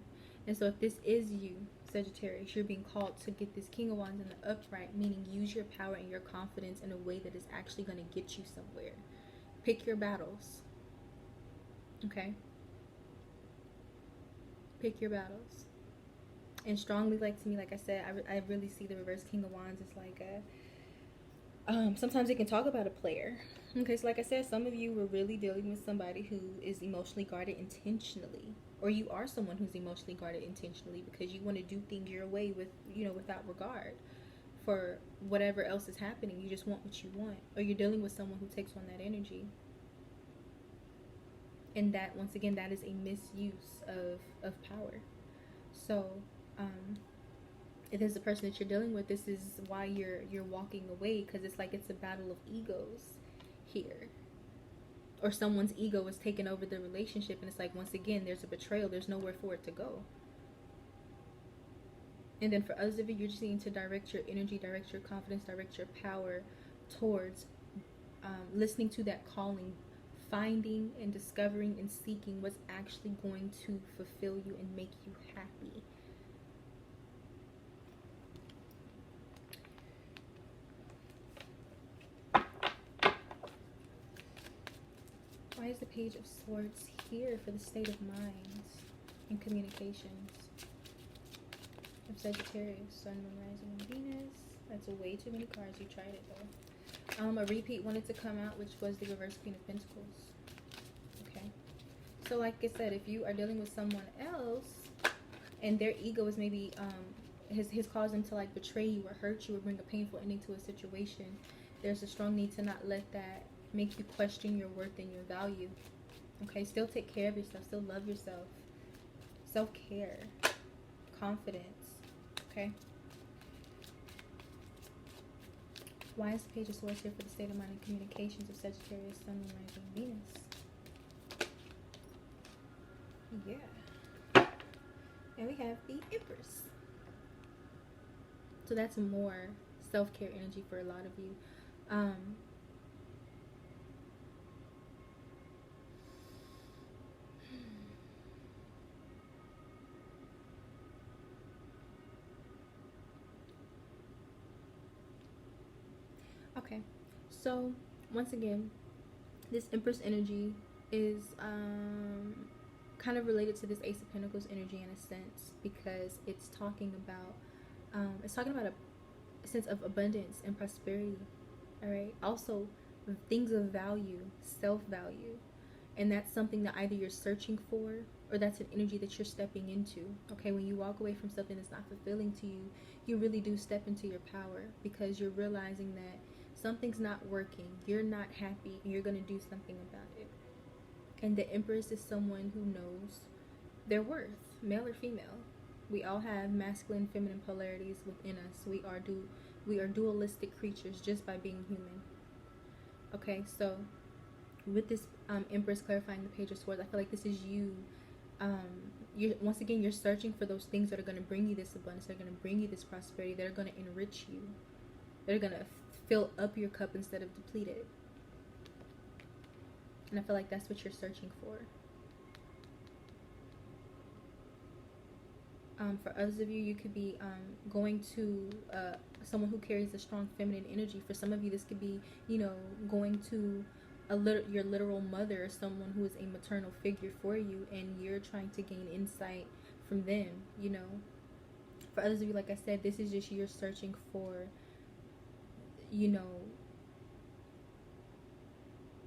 Speaker 1: And so if this is you, Sagittarius, you're being called to get this King of Wands in the upright, meaning use your power and your confidence in a way that is actually going to get you somewhere. Pick your battles, okay? Pick your battles. And strongly, like, to me, like I said, I really see the reverse King of Wands as like a sometimes it can talk about a player. Okay, so like I said, some of you were really dealing with somebody who is emotionally guarded intentionally, or you are someone who's emotionally guarded intentionally because you want to do things your way with, you know, without regard for whatever else is happening. You just want what you want, or you're dealing with someone who takes on that energy. And that, once again, that is a misuse of power. So if there's a person that you're dealing with, this is why you're walking away, because it's like it's a battle of egos here, or someone's ego is taking over the relationship, and it's like, once again, there's a betrayal. There's nowhere for it to go. And then for others of you, you're just needing to direct your energy, direct your confidence, direct your power towards listening to that calling, finding and discovering and seeking what's actually going to fulfill you and make you happy. Why is the Page of Swords here for the state of mind and communications of Sagittarius, Sun, Moon, Rising, and Venus? That's way too many cards. You tried it though. A repeat wanted to come out, which was the reverse Queen of Pentacles. Okay, so like I said, if you are dealing with someone else and their ego is maybe has caused them to like betray you or hurt you or bring a painful ending to a situation, there's a strong need to not let that make you question your worth and your value. Okay, still take care of yourself, still love yourself. Self-care, confidence. Okay, why is the Page of Swords here for the state of mind and communications of Sagittarius, Sun, Moon, Rising, Venus? Yeah. And we have the Empress. So that's more self-care energy for a lot of you. Okay, so once again, this Empress energy is kind of related to this Ace of Pentacles energy in a sense, because it's talking about a sense of abundance and prosperity. All right, also things of value, self-value, and that's something that either you're searching for or that's an energy that you're stepping into. Okay, when you walk away from something that's not fulfilling to you, you really do step into your power, because you're realizing that something's not working, you're not happy, and you're going to do something about it. And the Empress is someone who knows their worth, male or female. We all have masculine, feminine polarities within us. We are dualistic creatures just by being human. Okay, so with this Empress clarifying the Page of Swords, I feel like this is you you're, once again, you're searching for those things that are going to bring you this abundance, that are going to bring you this prosperity, that are going to enrich you, that are going to fill up your cup instead of deplete it. And I feel like that's what you're searching for. For others of you, you could be going to someone who carries a strong feminine energy. For some of you, this could be, you know, going to your literal mother, or someone who is a maternal figure for you, and you're trying to gain insight from them, you know. For others of you, like I said, this is just you're searching for, you know,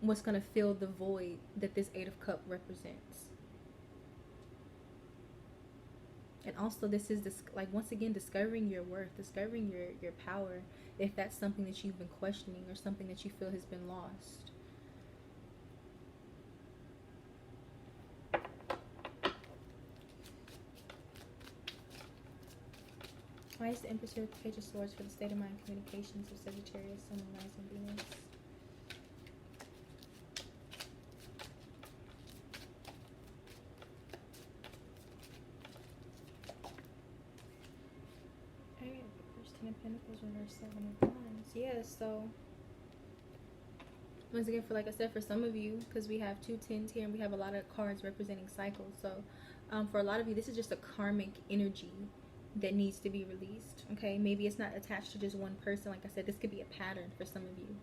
Speaker 1: what's going to fill the void that this Eight of Cups represents. And also, this is this, like, once again, discovering your worth, discovering your power, if that's something that you've been questioning or something that you feel has been lost. Why is the Empress here with the Page of Swords for the state of mind communications of Sagittarius, Sun, and Rising Venus? Alright, first Ten of Pentacles, reverse Seven of Wands. Yeah, so once again, for, like I said, for some of you, because we have 2 tens here and we have a lot of cards representing cycles. So for a lot of you, this is just a karmic energy that needs to be released. Okay, maybe it's not attached to just one person. Like I said, this could be a pattern for some of you.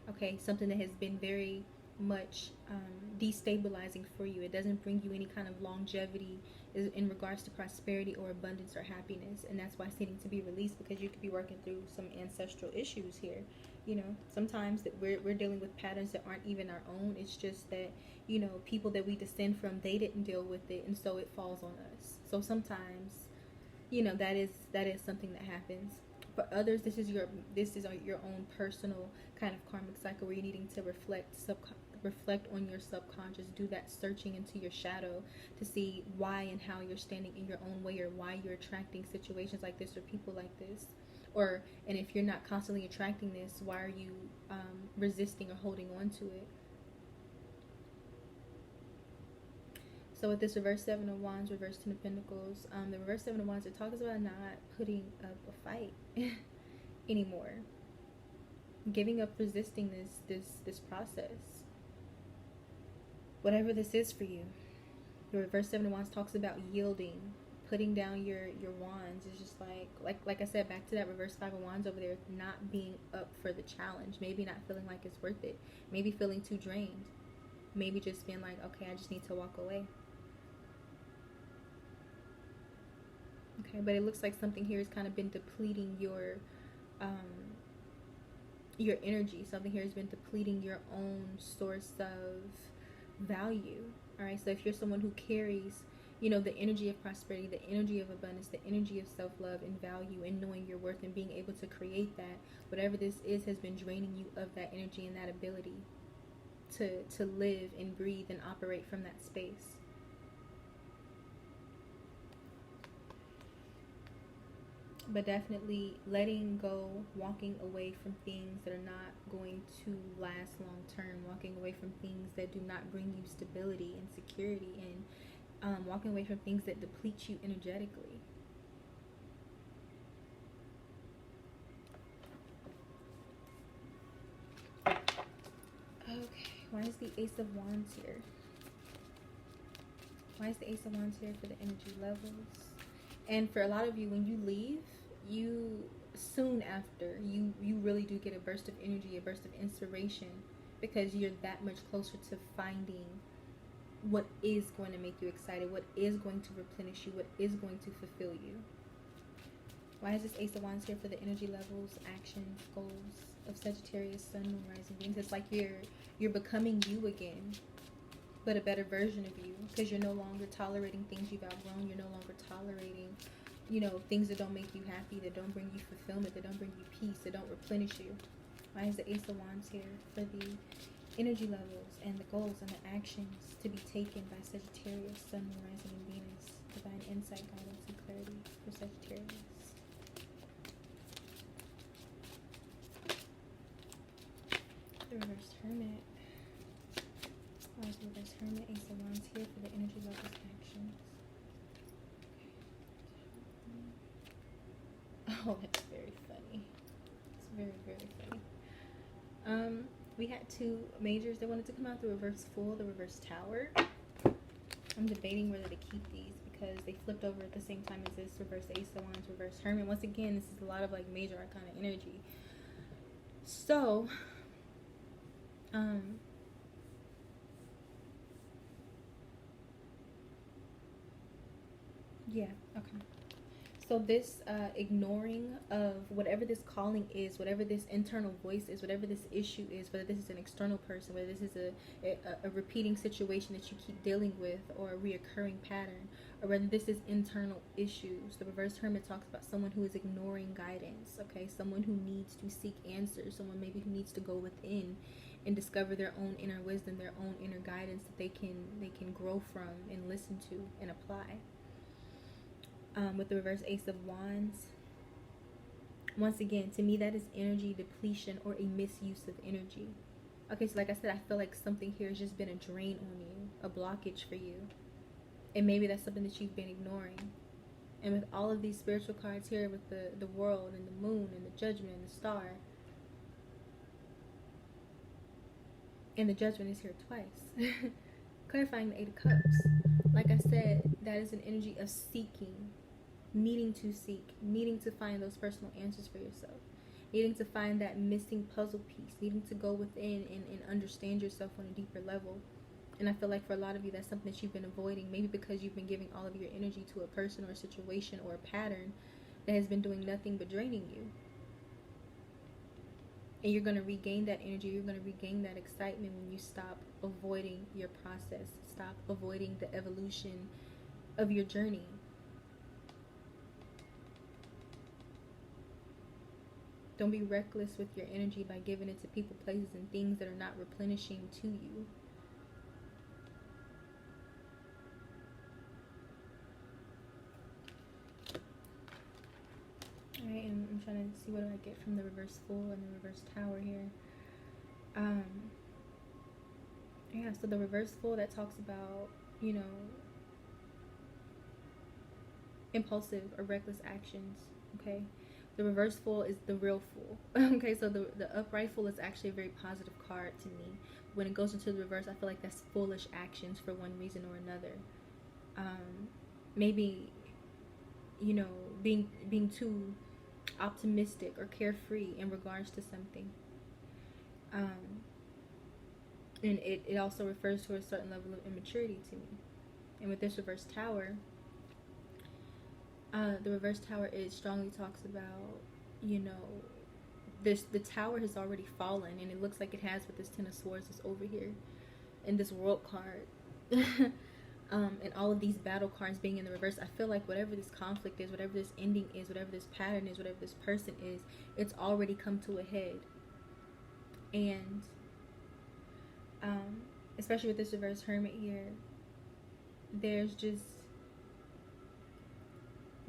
Speaker 1: Okay, something that has been very much destabilizing for you. It doesn't bring you any kind of longevity in regards to prosperity or abundance or happiness, and that's why it's needing to be released, because you could be working through some ancestral issues here. You know, sometimes that we're dealing with patterns that aren't even our own. It's just that, you know, people that we descend from, they didn't deal with it, and so it falls on us. So sometimes, you know, that is something that happens. For others, this is your own personal kind of karmic cycle where you're needing to reflect on your subconscious, do that searching into your shadow to see why and how you're standing in your own way, or why you're attracting situations like this or people like this. And if you're not constantly attracting this, why are you resisting or holding on to it? So with this reverse Seven of Wands, reverse Ten of Pentacles, the reverse Seven of Wands, it talks about not putting up a fight anymore, giving up resisting this process, whatever this is for you. The reverse Seven of Wands talks about yielding, putting down your wands. Is just like I said, back to that reverse Five of Wands over there, not being up for the challenge, maybe not feeling like it's worth it, maybe feeling too drained, maybe just being like, okay, I just need to walk away. Okay, but it looks like something here has kind of been depleting your energy. Something here has been depleting your own source of value. All right, so if you're someone who carries, you know, the energy of prosperity, the energy of abundance, the energy of self-love and value, and knowing your worth and being able to create that, whatever this is has been draining you of that energy and that ability to live and breathe and operate from that space. But definitely letting go, walking away from things that are not going to last long term, walking away from things that do not bring you stability and security, and walking away from things that deplete you energetically. Okay, why is the Ace of Wands here? Why is the Ace of Wands here for the energy levels? And for a lot of you, when you leave, you soon after, you really do get a burst of energy, a burst of inspiration, because you're that much closer to finding what is going to make you excited, what is going to replenish you, what is going to fulfill you. Why is this Ace of Wands here for the energy levels, actions, goals of Sagittarius, Sun, Moon, Rising, Venus? It's like you're becoming you again, but a better version of you, because you're no longer tolerating things you've outgrown. You're no longer tolerating, you know, things that don't make you happy, that don't bring you fulfillment, that don't bring you peace, that don't replenish you. Why is the Ace of Wands here for the energy levels and the goals and the actions to be taken by Sagittarius, Sun, Moon, Rising, and Venus? Divine insight, guidance, and clarity for Sagittarius. The reverse Hermit. Why is the reverse Hermit, Ace of Wands here for the energy levels, actions? Oh, that's very funny. It's very, very funny. We had two majors that wanted to come out, the reverse Fool, the reverse Tower. I'm debating whether to keep these because they flipped over at the same time as this reverse Ace of Wands, reverse Hermit. Once again, this is a lot of like major arcana energy. So, yeah, okay. So this ignoring of whatever this calling is, whatever this internal voice is, whatever this issue is, whether this is an external person, whether this is a repeating situation that you keep dealing with, or a reoccurring pattern, or whether this is internal issues. The reverse Hermit talks about someone who is ignoring guidance, okay? Someone who needs to seek answers, someone maybe who needs to go within and discover their own inner wisdom, their own inner guidance that they can grow from and listen to and apply. With the reverse Ace of Wands, once again, to me that is energy depletion or a misuse of energy. Okay, so like I said, I feel like something here has just been a drain on you, a blockage for you, and maybe that's something that you've been ignoring. And with all of these spiritual cards here, with the world and the moon and the judgment and the star, and the judgment is here twice, clarifying the Eight of Cups. Like I said, that is an energy of seeking, needing to seek, needing to find those personal answers for yourself, needing to find that missing puzzle piece, needing to go within and understand yourself on a deeper level. And I feel like for a lot of you, that's something that you've been avoiding, maybe because you've been giving all of your energy to a person or a situation or a pattern that has been doing nothing but draining you. And you're going to regain that energy, you're going to regain that excitement when you stop avoiding your process, stop avoiding the evolution of your journey. Don't be reckless with your energy by giving it to people, places, and things that are not replenishing to you. Alright, and I'm trying to see what do I get from the reverse Fool and the reverse Tower here. Yeah, so the reverse Fool, that talks about, you know, impulsive or reckless actions, okay? The reverse Fool is the real Fool. Okay, so the upright Fool is actually a very positive card to me. When it goes into the reverse, I feel like that's foolish actions for one reason or another. Maybe, you know, being too optimistic or carefree in regards to something. And it also refers to a certain level of immaturity to me. And with this reverse Tower, the reverse Tower, it strongly talks about, you know, the tower has already fallen, and it looks like it has with this Ten of Swords that's over here, and this World card, and all of these battle cards being in the reverse. I feel like whatever this conflict is, whatever this ending is, whatever this pattern is, whatever this person is, it's already come to a head. And especially with this reverse Hermit here, there's just,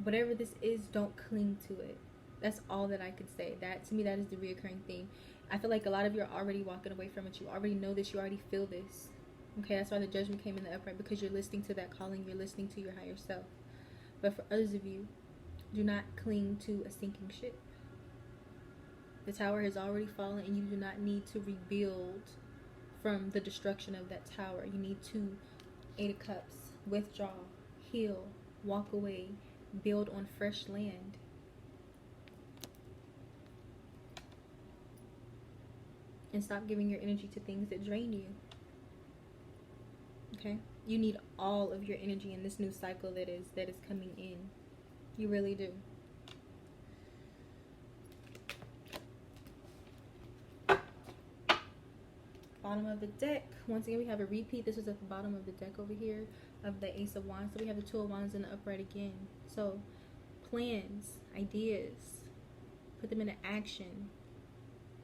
Speaker 1: whatever this is, don't cling to it. That's all that I could say. That, to me, that is the reoccurring theme. I feel like a lot of you are already walking away from it. You already know this. You already feel this. Okay, that's why the Judgment came in the upright, because you're listening to that calling. You're listening to your higher self. But for others of you, do not cling to a sinking ship. The tower has already fallen, and you do not need to rebuild from the destruction of that tower. You need to, Eight of Cups, withdraw, heal, walk away, build on fresh land. And stop giving your energy to things that drain you. Okay? You need all of your energy in this new cycle that is coming in. You really do. Bottom of the deck. Once again, we have a repeat. This is at the bottom of the deck over here of the Ace of Wands. So we have the Two of Wands in the upright again. So plans, ideas, put them into action.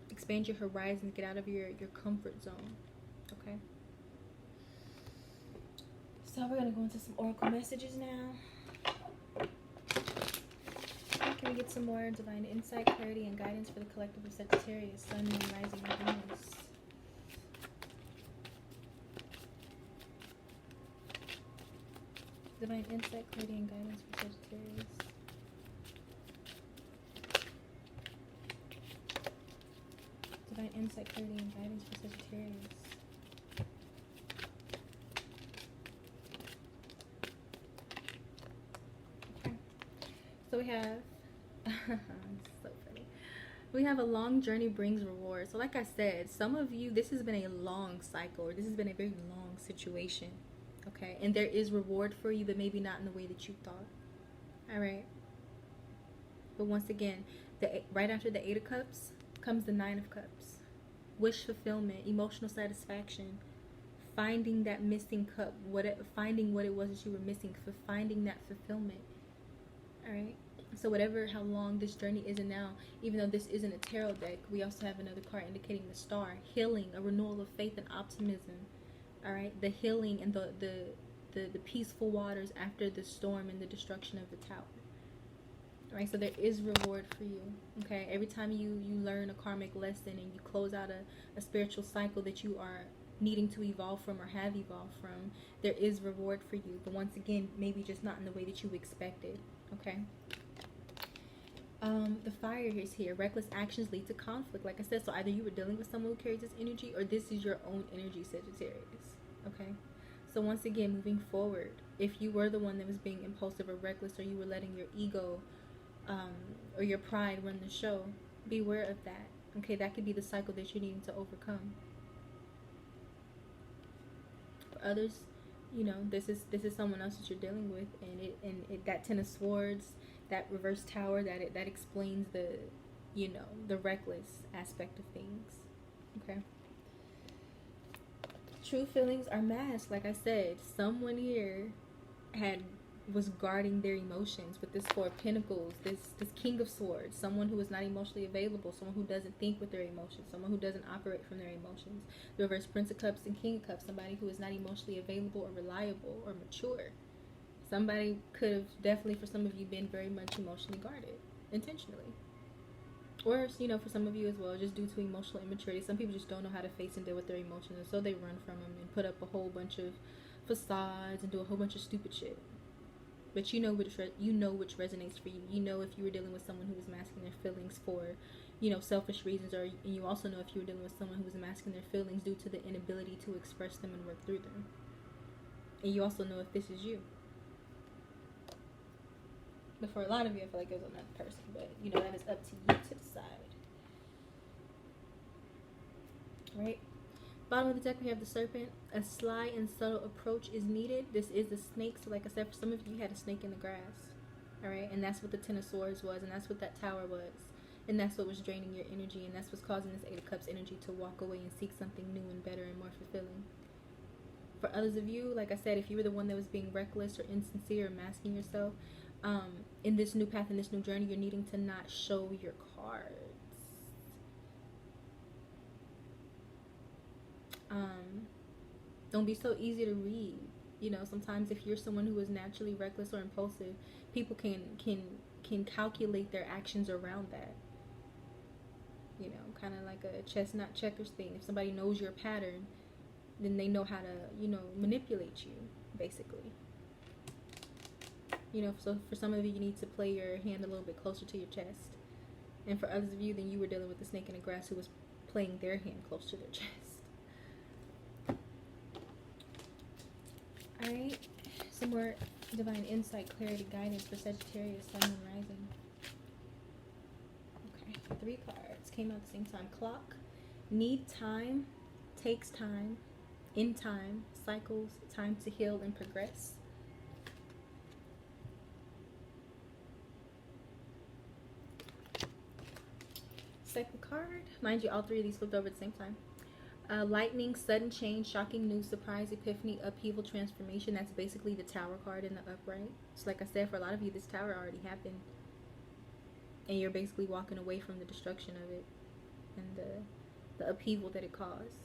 Speaker 1: Expand your horizons. Get out of your comfort zone. Okay? So we're going to go into some oracle messages now. Can we get some more divine insight, clarity, and guidance for the collective of Sagittarius, Sun, Moon, Rising, and Venus? Divine insight, clarity, and guidance for Sagittarius. Divine insight, clarity, and guidance for Sagittarius. Okay. So we have, so funny. We have a long journey brings reward. So like I said, some of you, this has been a long cycle, or this has been a very long situation. Okay. And there is reward for you, but maybe not in the way that you thought. All right. But once again, right after the 8 of Cups comes the 9 of Cups. Wish fulfillment, emotional satisfaction, finding that missing cup, finding what it was that you were missing, for finding that fulfillment. All right. So how long this journey is in now, even though this isn't a tarot deck, we also have another card indicating the star, healing, a renewal of faith and optimism. All right. The healing and the peaceful waters after the storm and the destruction of the tower. All right. So there is reward for you. Okay. Every time you learn a karmic lesson and you close out a spiritual cycle that you are needing to evolve from or have evolved from, there is reward for you. But once again, maybe just not in the way that you expected. Okay. The fire is here. Reckless actions lead to conflict. Like I said, so either you were dealing with someone who carries this energy, or this is your own energy, Sagittarius. Okay. So once again, moving forward, if you were the one that was being impulsive or reckless, or you were letting your ego or your pride run the show, beware of that. Okay, that could be the cycle that you're needing to overcome. For others, you know, this is someone else that you're dealing with, and that 10 of Swords, that reverse tower, that explains the reckless aspect of things. Okay. True feelings are masked. Like I said, someone here was guarding their emotions with this 4 of Pentacles, this King of Swords, someone who is not emotionally available, someone who doesn't think with their emotions, someone who doesn't operate from their emotions. The reverse Prince of Cups and King of Cups, somebody who is not emotionally available or reliable or mature. Somebody could have definitely, for some of you, been very much emotionally guarded, intentionally. Or, you know, for some of you as well, just due to emotional immaturity. Some people just don't know how to face and deal with their emotions, and so they run from them and put up a whole bunch of facades and do a whole bunch of stupid shit. But you know which resonates for you. You know if you were dealing with someone who was masking their feelings for, you know, selfish reasons, or you also know if you were dealing with someone who was masking their feelings due to the inability to express them and work through them. And you also know if this is you. But for a lot of you, I feel like it was another person. But, you know, that is up to you to decide. Right? Bottom of the deck, we have the Serpent. A sly and subtle approach is needed. This is the snake. So, like I said, for some of you had a snake in the grass. All right? And that's what the 10 of Swords was. And that's what that tower was. And that's what was draining your energy. And that's what's causing this 8 of Cups energy to walk away and seek something new and better and more fulfilling. For others of you, like I said, if you were the one that was being reckless or insincere or masking yourself, in this new path, in this new journey, you're needing to not show your cards. Don't be so easy to read. You know, sometimes if you're someone who is naturally reckless or impulsive, people can calculate their actions around that. You know, kind of like a chestnut checkers thing. If somebody knows your pattern, then they know how to, you know, manipulate you, basically. You know, so for some of you, you need to play your hand a little bit closer to your chest. And for others of you, then you were dealing with the snake in the grass who was playing their hand close to their chest. Alright, some more divine insight, clarity, guidance for Sagittarius, Sun and Rising. Okay, 3 cards came out at the same time. Clock, need time, takes time, in time, cycles, time to heal and progress. Second card, mind you, all 3 of these flipped over at the same time. Lightning, sudden change, shocking news, surprise, epiphany, upheaval, transformation. That's basically the tower card in the upright. So like I said, for a lot of you, this tower already happened. And you're basically walking away from the destruction of it and the upheaval that it caused.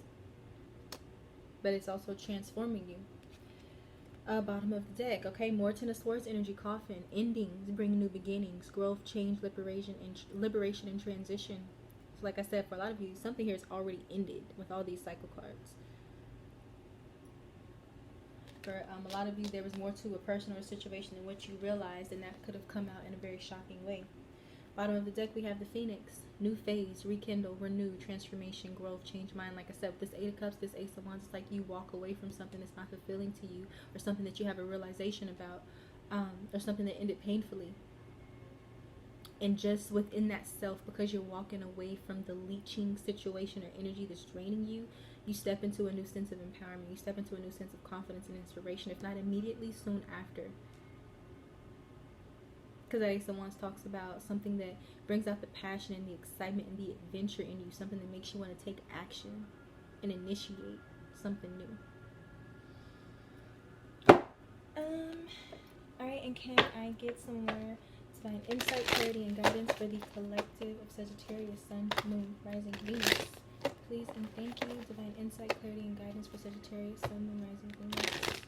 Speaker 1: But it's also transforming you. Bottom of the deck, okay, more 10 of Swords energy, coffin, endings, bring new beginnings, growth, change, liberation, and transition. So like I said, for a lot of you, something here is already ended with all these cycle cards. For a lot of you, there was more to a person or a situation than what you realized, and that could have come out in a very shocking way. Bottom of the deck, we have the Phoenix. New phase, rekindle, renew, transformation, growth, change mind. Like I said, with this Eight of Cups, this Ace of Wands, it's like you walk away from something that's not fulfilling to you, or something that you have a realization about, or something that ended painfully. And just within that self, because you're walking away from the leeching situation or energy that's draining you, you step into a new sense of empowerment. You step into a new sense of confidence and inspiration, if not immediately, soon after. Because that Ace of Wands talks about something that brings out the passion and the excitement and the adventure in you, something that makes you want to take action and initiate something new. Alright, and can I get some more divine insight, clarity, and guidance for the collective of Sagittarius, Sun, Moon, Rising, Venus? Please and thank you. Divine insight, clarity, and guidance for Sagittarius, Sun, Moon, Rising, Venus.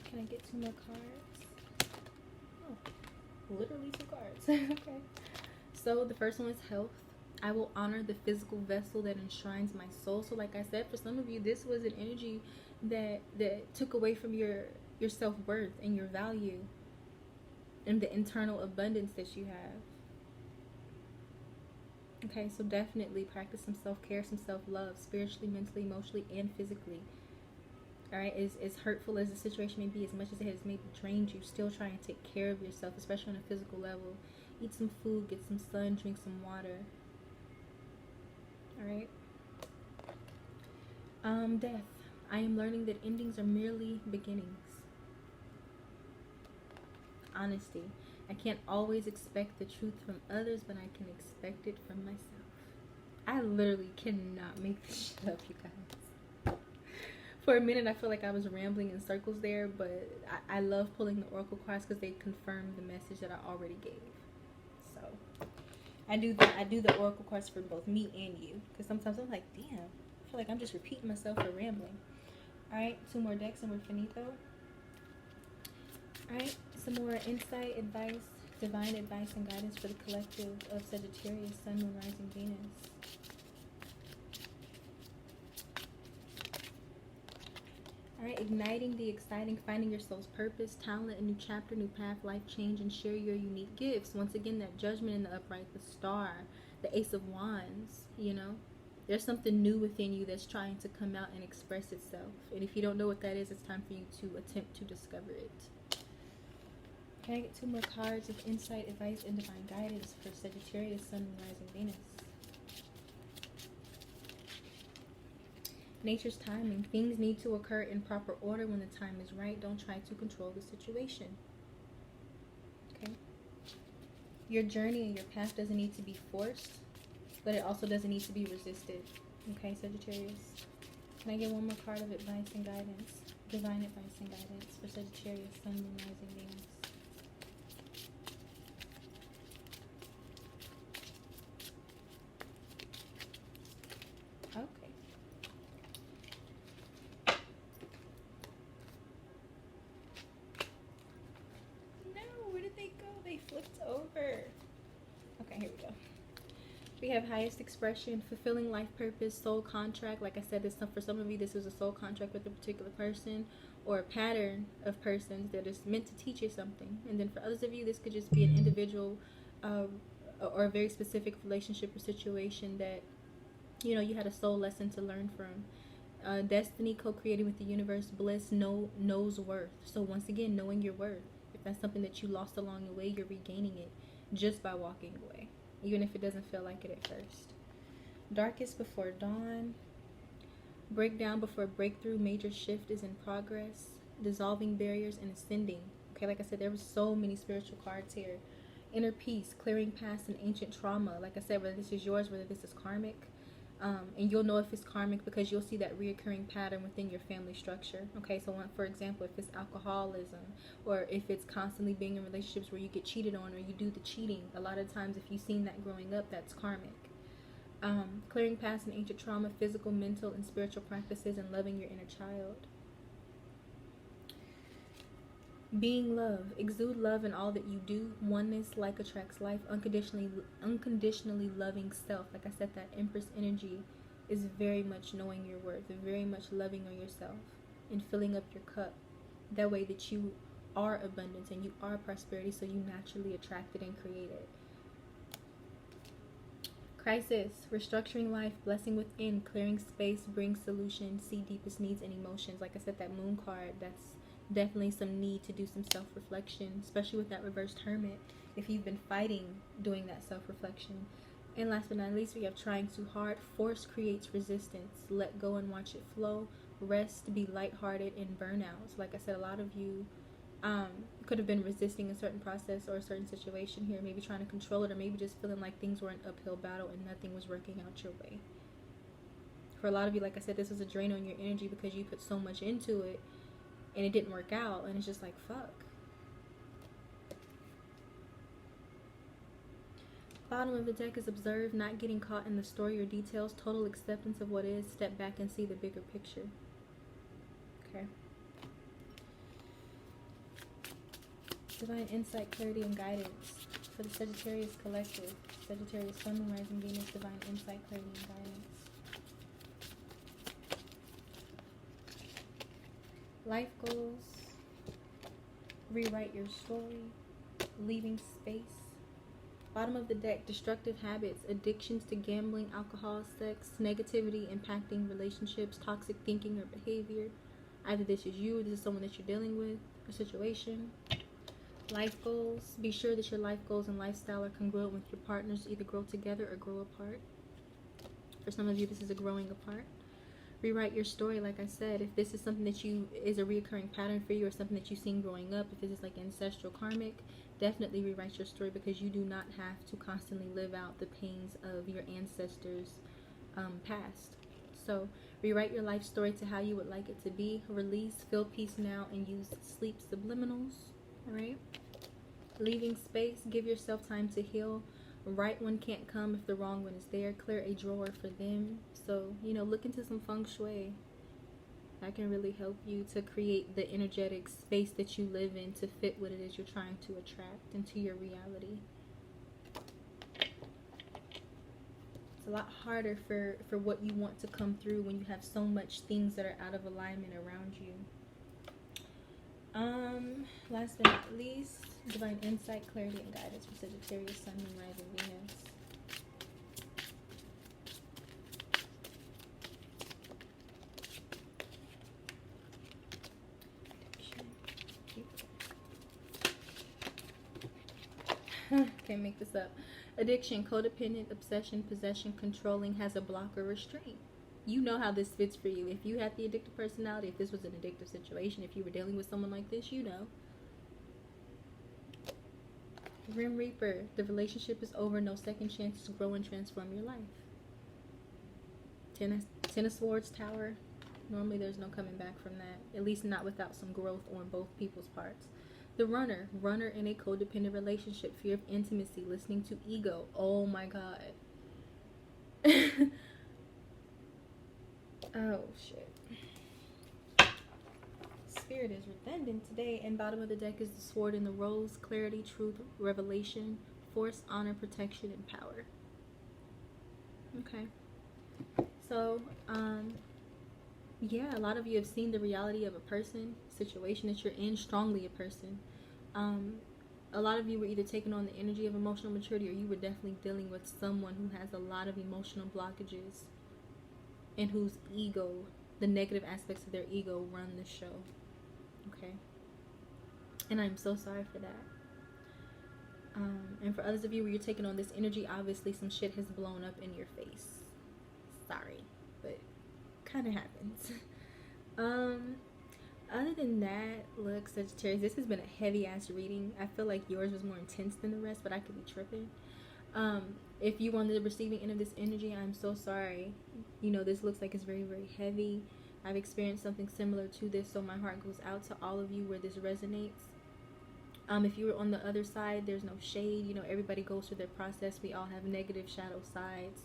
Speaker 1: Can I get 2 more cards? Oh, literally 2 cards. Okay. So the first one is health. I will honor the physical vessel that enshrines my soul. So like I said, for some of you, this was an energy that took away from your self-worth and your value and the internal abundance that you have. Okay, so definitely practice some self-care, some self-love, spiritually, mentally, emotionally, and physically. Alright, as hurtful as the situation may be, as much as it has maybe drained you, still try and take care of yourself, especially on a physical level. Eat some food, get some sun, drink some water. Alright. Death. I am learning that endings are merely beginnings. Honesty. I can't always expect the truth from others, but I can expect it from myself. I literally cannot make this shit up, you guys. For a minute, I feel like I was rambling in circles there, but I love pulling the Oracle cards because they confirm the message that I already gave. So, I do the Oracle cards for both me and you, because sometimes I'm like, damn, I feel like I'm just repeating myself or rambling. Alright, 2 more decks and we're finito. Alright, some more insight, advice, divine advice and guidance for the collective of Sagittarius, Sun, Moon, Rising, Venus. Alright, igniting the exciting, finding your soul's purpose, talent, a new chapter, new path, life change, and share your unique gifts. Once again, that Judgment in the upright, the Star, the Ace of Wands, you know. There's something new within you that's trying to come out and express itself. And if you don't know what that is, it's time for you to attempt to discover it. Can I get 2 more cards of insight, advice, and divine guidance for Sagittarius, Sun, Moon, Rising, Venus? Nature's timing. Things need to occur in proper order when the time is right. Don't try to control the situation. Okay? Your journey and your path doesn't need to be forced, but it also doesn't need to be resisted. Okay, Sagittarius? Can I get 1 more card of advice and guidance? Divine advice and guidance for Sagittarius, Sun, Moon, Rising, Venus. Okay. No, where did they go? They flipped over. Okay, here we go. We have highest expression, fulfilling life purpose, soul contract. Like I said, this for some of you, this is a soul contract with a particular person or a pattern of persons that is meant to teach you something. And then for others of you, this could just be an individual or a very specific relationship or situation that, you know, you had a soul lesson to learn from. Destiny, co-creating with the universe, bliss, knows worth. So once again, knowing your worth. If that's something that you lost along the way, you're regaining it just by walking away, even if it doesn't feel like it at first. Darkest before dawn. Breakdown before breakthrough. Major shift is in progress. Dissolving barriers and ascending. Okay, like I said, there were so many spiritual cards here. Inner peace, clearing past and ancient trauma. Like I said, whether this is yours, whether this is karmic. And you'll know if it's karmic because you'll see that reoccurring pattern within your family structure. Okay, so for example, if it's alcoholism or if it's constantly being in relationships where you get cheated on or you do the cheating, a lot of times if you've seen that growing up, that's karmic. Clearing past and ancient trauma, physical, mental, and spiritual practices, and loving your inner child. Being love. Exude love in all that you do. Oneness, like attracts like, unconditionally loving self. Like I said, that Empress energy is very much knowing your worth, very much loving on yourself. and filling up your cup. That way that you are abundance and you are prosperity, so you naturally attract it and create it. Crisis, restructuring life, blessing within, clearing space, bring solution, see deepest needs and emotions. Like I said, that moon card, that's definitely some need to do some self-reflection, especially with that reversed hermit, if you've been fighting doing that self-reflection. And last but not least, we have trying too hard. Force creates resistance. Let go and watch it flow. Rest, be lighthearted, and burnout. So like I said, a lot of you could have been resisting a certain process or a certain situation here, maybe trying to control it, or maybe just feeling like things were an uphill battle and nothing was working out your way. For a lot of you, like I said, this was a drain on your energy because you put so much into it and it didn't work out, and it's just like, fuck. Bottom of the deck is observe, not getting caught in the story or details, total acceptance of what is, step back and see the bigger picture. Okay. Divine insight, clarity, and guidance for the Sagittarius collective. Sagittarius, Sun, Moon, Rising, Venus, divine insight, clarity, and guidance. Life goals, rewrite your story, leaving space. Bottom of the deck, destructive habits, addictions to gambling, alcohol, sex, negativity impacting relationships, toxic thinking or behavior. Either this is you or this is someone that you're dealing with, a situation. Life goals, be sure that your life goals and lifestyle are congruent with your partners, either grow together or grow apart. For some of you, this is a growing apart. Rewrite your story, like I said. If this is something that is a reoccurring pattern for you, or something that you've seen growing up, if this is like ancestral karmic, definitely rewrite your story, because you do not have to constantly live out the pains of your ancestors' past. So rewrite your life story to how you would like it to be. Release, feel peace now, and use sleep subliminals. All right. Leaving space, give yourself time to heal. Right one can't come if the wrong one is there. Clear a drawer for them. So, look into some feng shui. That can really help you to create the energetic space that you live in to fit what it is you're trying to attract into your reality. It's a lot harder for what you want to come through when you have so much things that are out of alignment around you. Last but not least, divine insight, clarity, and guidance for Sagittarius, Sun, Moon, Rising, Venus. Can't make this up. Addiction, codependent, obsession, possession, controlling, has a block or restraint. You know how this fits for you. If you had the addictive personality, if this was an addictive situation, if you were dealing with someone like this, you know. Grim Reaper, the relationship is over, no second chance to grow and transform your life. Ten of Swords, Tower. Normally there's no coming back from that. At least not without some growth on both people's parts. The runner in a codependent relationship, fear of intimacy, listening to ego. Oh my God. Oh shit. Spirit is redundant today. And bottom of the deck is the Sword and the Rose, clarity, truth, revelation, force, honor, protection, and power. Okay. So, yeah, a lot of you have seen the reality of a person, situation that you're in, strongly a person. A lot of you were either taking on the energy of emotional maturity, or you were definitely dealing with someone who has a lot of emotional blockages and whose ego, the negative aspects of their ego, run the show. Okay. And I'm so sorry for that. And for others of you where you're taking on this energy, obviously some shit has blown up in your face. Sorry, but kind of happens. Other than that, look, Sagittarius, this has been a heavy ass reading. I feel like yours was more intense than the rest, but I could be tripping. If you on the receiving end of this energy, I'm so sorry. This looks like it's very, very heavy. I've experienced something similar to this, so my heart goes out to all of you where this resonates. If you were on the other side, there's no shade. Everybody goes through their process. We all have negative shadow sides.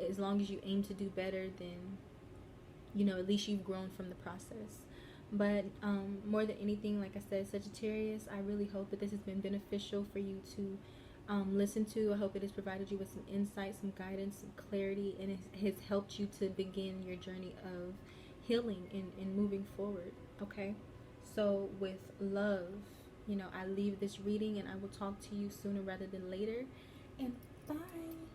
Speaker 1: As long as you aim to do better, then, at least you've grown from the process. But more than anything, like I said, Sagittarius, I really hope that this has been beneficial for you to listen to. I hope it has provided you with some insight, some guidance, some clarity, and it has helped you to begin your journey of healing and moving forward. Okay, so with love, I leave this reading, and I will talk to you sooner rather than later. And bye.